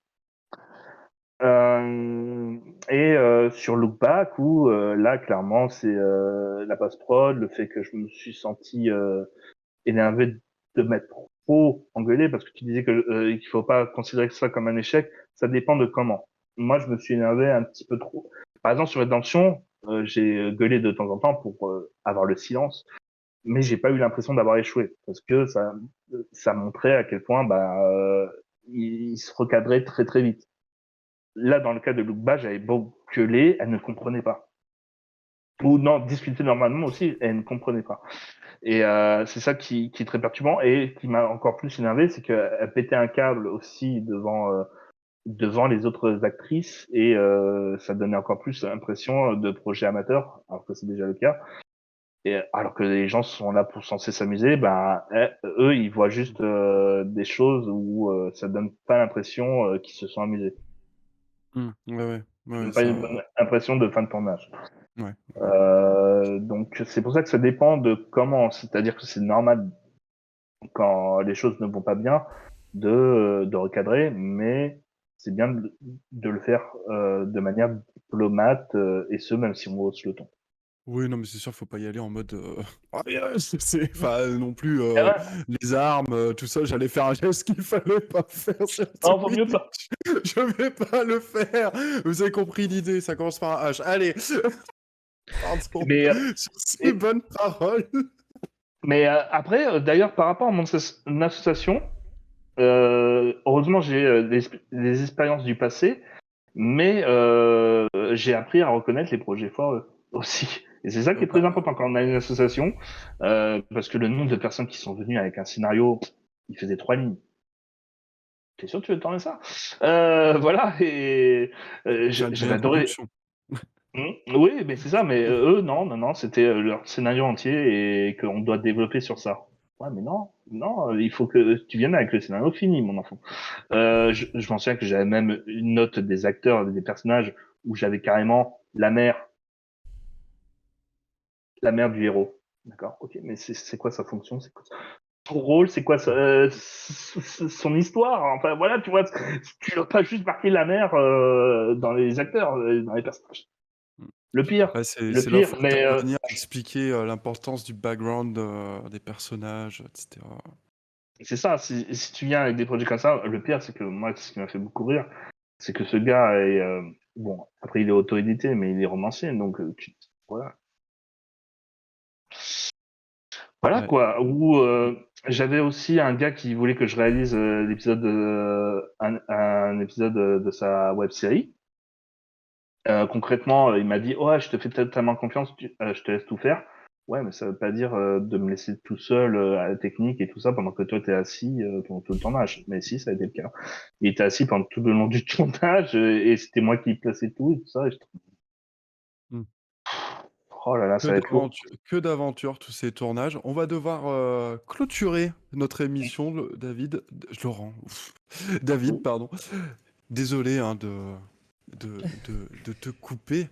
Sur Look Back, où là, clairement, c'est la post-prod, le fait que je me suis senti énervé de m'être trop engueulé, parce que tu disais que qu'il faut pas considérer ça comme un échec, ça dépend de comment. Moi, je me suis énervé un petit peu trop. Par exemple, sur Redemption, j'ai gueulé de temps en temps pour avoir le silence, mais j'ai pas eu l'impression d'avoir échoué, parce que ça montrait à quel point il se recadrait très très vite. Là, dans le cas de Lookba, j'avais beau gueuler, elle ne comprenait pas. Ou non, discuter normalement aussi, elle ne comprenait pas. Et c'est ça qui est très perturbant et qui m'a encore plus énervé, c'est qu'elle pétait un câble aussi devant les autres actrices et ça donnait encore plus l'impression de projet amateur, alors que c'est déjà le cas. Et alors que les gens sont là pour censés s'amuser, eux, ils voient juste des choses où ça donne pas l'impression qu'ils se sont amusés. Ouais, ouais, ouais, Pas ça. une bonne impression de fin de tournage. Ouais. Donc c'est pour ça que ça dépend de comment. C'est-à-dire que c'est normal quand les choses ne vont pas bien de recadrer, mais c'est bien de le faire de manière diplomate et ce même si on hausse le ton. Oui, non, mais c'est sûr, faut pas y aller en mode ah, yes, enfin non plus Et ouais, les armes, tout ça. J'allais faire un geste qu'il fallait pas faire sur non, vaut mieux Twitch. pas. Je vais pas le faire. Vous avez compris l'idée, ça commence par un H. Allez, pardon, Mais, sur ces bonnes paroles. mais après, d'ailleurs, par rapport à mon association, heureusement j'ai des expériences du passé, mais j'ai appris à reconnaître les projets forts aussi. Et c'est ça qui est très Bah, important quand on a une association, parce que le nombre de personnes qui sont venues avec un scénario, il faisait 3 lignes. T'es sûr que tu veux tourner ça Voilà, et j'ai une j'avais adoré. introduction. Oui, mais c'est ça, mais eux, non, non, non, c'était leur scénario entier et qu'on doit développer sur ça. Ouais, mais non, non, il faut que tu viennes avec le scénario fini, mon enfant. Je m'en souviens que j'avais même une note des acteurs, des personnages, où j'avais carrément la mère du héros. D'accord, ok, mais c'est quoi sa fonction, c'est quoi son rôle, c'est quoi son histoire. Enfin voilà, tu vois, tu n'as pas juste marqué la mère dans les acteurs, dans les personnages. Mm. Ouais, Le c'est leur pire, faut mais intervenir à expliquer l'importance du background des personnages, etc. c'est ça. Si tu viens avec des projets comme ça, le pire, c'est que moi, ce qui m'a fait beaucoup rire, c'est que ce gars est bon. Après, il est auto-édité, mais il est romancier, donc voilà. Voilà Ouais. quoi. Ou j'avais aussi un gars qui voulait que je réalise un épisode de sa web série. Concrètement, il m'a dit ouais, je te fais totalement confiance, je te laisse tout faire. Ouais, mais ça veut pas dire de me laisser tout seul à la technique et tout ça pendant que toi t'es assis pendant tout le tournage. Mais si, ça a été le cas. Il était assis pendant tout le long du tournage et c'était moi qui plaçais tout et tout ça. Mm. Oh là là, ça va être lourd. Que d'aventures, tous ces tournages. On va devoir clôturer notre émission, David. Laurent. Ouf. David, pardon. Désolé hein, de te couper.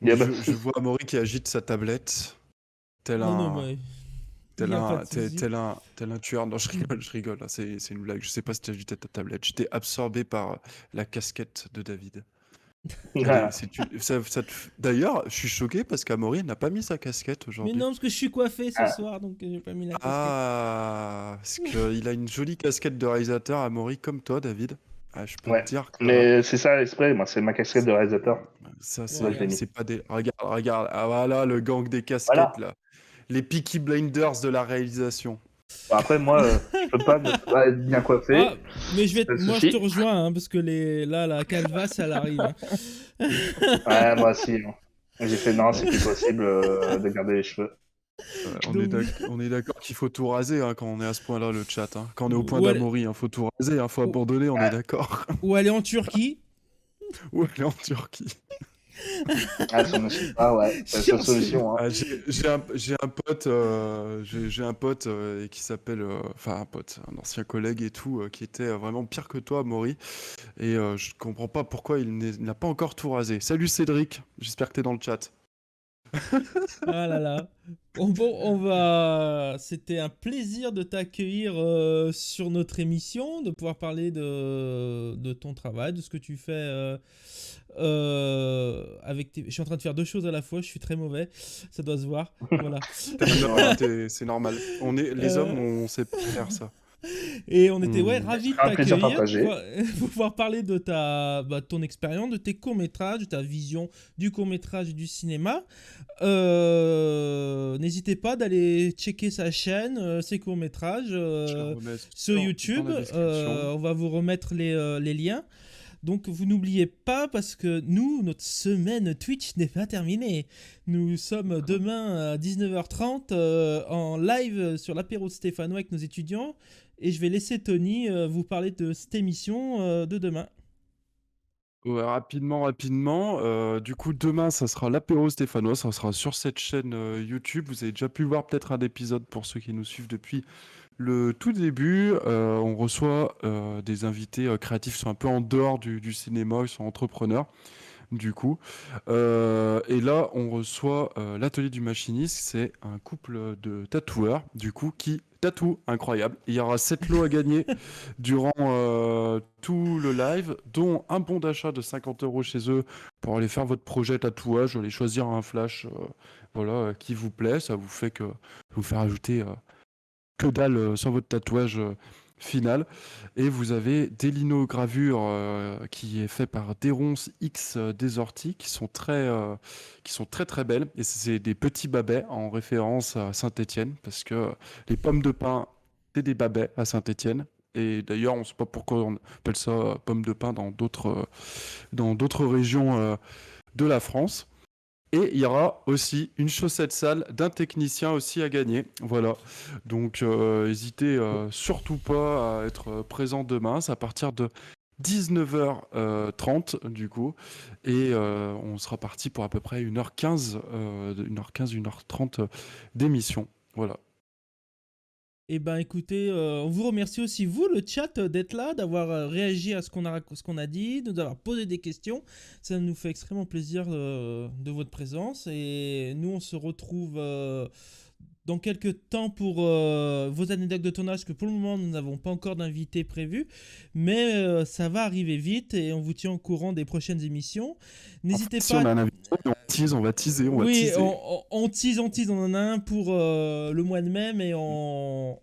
Il y a Mais pas de je souci. vois Amaury qui agite sa tablette, tel Non, non, un, mais il n'y a pas de souci. tel un tueur. Non, je rigole, là, c'est une blague. Je sais pas si tu agitais ta tablette. J'étais absorbé par la casquette de David. Ah, D'ailleurs, je suis choqué parce qu'Amaury n'a pas mis sa casquette Mais aujourd'hui. non, parce que je suis coiffé ce ah, soir, donc j'ai pas mis la casquette. Ah, parce qu'il a une jolie casquette de réalisateur, Amaury, comme toi, David. Ah, je peux te ouais. dire que Mais c'est ça exprès, moi, c'est ma casquette de réalisateur. ça, Ouais, Moi, je l'ai regarde. mis. c'est pas des. Regarde. Ah, voilà, le gang des casquettes, Voilà. là. Les Peaky Blinders de la réalisation. Bon, après, moi, je peux pas ne pas être bien coiffé. Ah, mais Pas de moi je te souci. rejoins, hein, parce que là, la calvasse, elle arrive. Hein. Ouais, moi aussi. Hein. J'ai fait non, c'est plus possible de garder les cheveux. Donc, On est d'accord qu'il faut tout raser hein, quand on est à ce point-là, le chat. Hein. Quand on est au point ou aller, d'Amaury, faut tout raser, faut ou- abandonner, on est d'accord. ou aller en Turquie. Ou aller en Turquie. Ah, ça ne suit pas, ouais. C'est la seule Chiant, solution. Hein. Ah, j'ai un pote, j'ai un pote qui s'appelle, enfin un pote, un ancien collègue et tout, qui était vraiment pire que toi, Maury. Et je comprends pas pourquoi il n'a pas encore tout rasé. Salut Cédric, j'espère que t'es dans le chat. Ah là là. C'était un plaisir de t'accueillir sur notre émission, de pouvoir parler de ton travail, de ce que tu fais Je suis en train de faire deux choses à la fois, je suis très mauvais, ça doit se voir. Voilà. Non, c'est normal. Les hommes, Euh, on sait pas faire ça. Et on était Hmm. ravis de Un plaisir t'accueillir partagé. pour pouvoir parler de ton expérience, de tes courts-métrages, de ta vision du court-métrage et du cinéma. N'hésitez pas d'aller checker sa chaîne, ses courts-métrages Je le remets sur dans YouTube. la description. On va vous remettre les liens. Donc vous n'oubliez pas parce que nous, notre semaine Twitch n'est pas terminée. Nous sommes demain à 19h30 en live sur l'apéro de Stéphano avec nos étudiants. Et je vais laisser Tony vous parler de cette émission de demain. Ouais, rapidement. Du coup, demain, ça sera l'apéro stéphanois. Ça sera sur cette chaîne YouTube. Vous avez déjà pu voir peut-être un épisode pour ceux qui nous suivent depuis le tout début. On reçoit des invités créatifs qui sont un peu en dehors du cinéma. Ils sont entrepreneurs, du coup. Et là, on reçoit l'atelier du machiniste. C'est un couple de tatoueurs, du coup, qui tatouent. Incroyable. Il y aura 7 lots à gagner durant tout le live, dont un bon d'achat de 50 € chez eux pour aller faire votre projet tatouage, aller choisir un flash qui vous plaît. Ça vous fait vous faire ajouter que dalle sur votre tatouage final. Et vous avez des linogravures qui est fait par Déronce X Desorti qui sont très très belles. Et c'est des petits babets en référence à Saint-Étienne parce que les pommes de pin, c'est des babets à Saint-Étienne. Et d'ailleurs, on ne sait pas pourquoi on appelle ça pommes de pin dans d'autres régions de la France. Et il y aura aussi une chaussette sale d'un technicien aussi à gagner. Voilà. Donc, n'hésitez surtout pas à être présent demain. C'est à partir de 19h30 du coup. Et on sera parti pour à peu près 1h15, 1h30 d'émission. Voilà. Eh ben écoutez, on vous remercie aussi vous, le chat, d'être là, d'avoir réagi à ce qu'on a dit, de nous avoir posé des questions. Ça nous fait extrêmement plaisir de votre présence. Et nous, on se retrouve dans quelques temps pour vos anecdotes de tournage, que pour le moment, nous n'avons pas encore d'invité prévu. Mais ça va arriver vite et on vous tient au courant des prochaines émissions. N'hésitez Si pas on à a un invité, on va teaser. oui, on tease, on en a un pour le mois de mai, mais on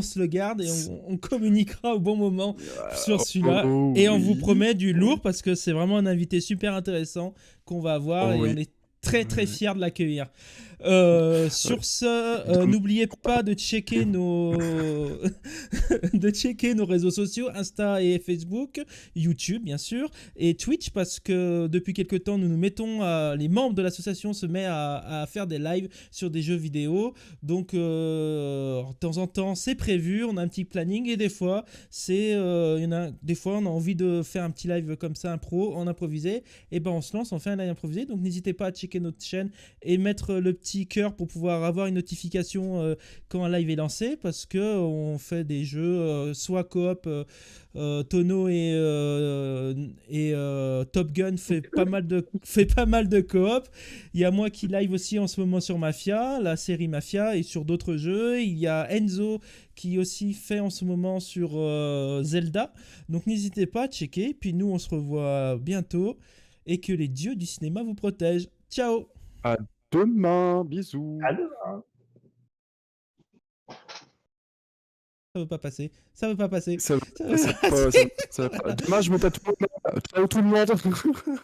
se le garde et on communiquera au bon moment sur celui-là. Oh Et on vous oui. promet du lourd parce que c'est vraiment un invité super intéressant qu'on va avoir Oh et oui. on est très très Oui. fiers de l'accueillir. Sur ce, n'oubliez pas de checker de checker nos réseaux sociaux, Insta et Facebook, YouTube bien sûr, et Twitch parce que depuis quelques temps nous nous mettons les membres de l'association se mettent à faire des lives sur des jeux vidéo. Donc de temps en temps c'est prévu, on a un petit planning et des fois des fois on a envie de faire un petit live comme ça impro, en improvisé, et ben on se lance, on fait un live improvisé. Donc n'hésitez pas à checker notre chaîne et mettre le petit cœur pour pouvoir avoir une notification quand un live est lancé parce que on fait des jeux soit coop. Tono et Top Gun fait pas mal de coop. Il y a moi qui live aussi en ce moment sur Mafia, la série Mafia, et sur d'autres jeux. Il y a Enzo qui aussi fait en ce moment sur Zelda. Donc n'hésitez pas à checker. Puis nous on se revoit bientôt. et que les dieux du cinéma vous protègent. Ciao. Demain, bisous. À demain. Ça veut pas passer. Ça veut pas passer. Ça Ça va- veut ça pas va- passer. ça va pas. Demain, je me tatoue. Ciao tout le monde.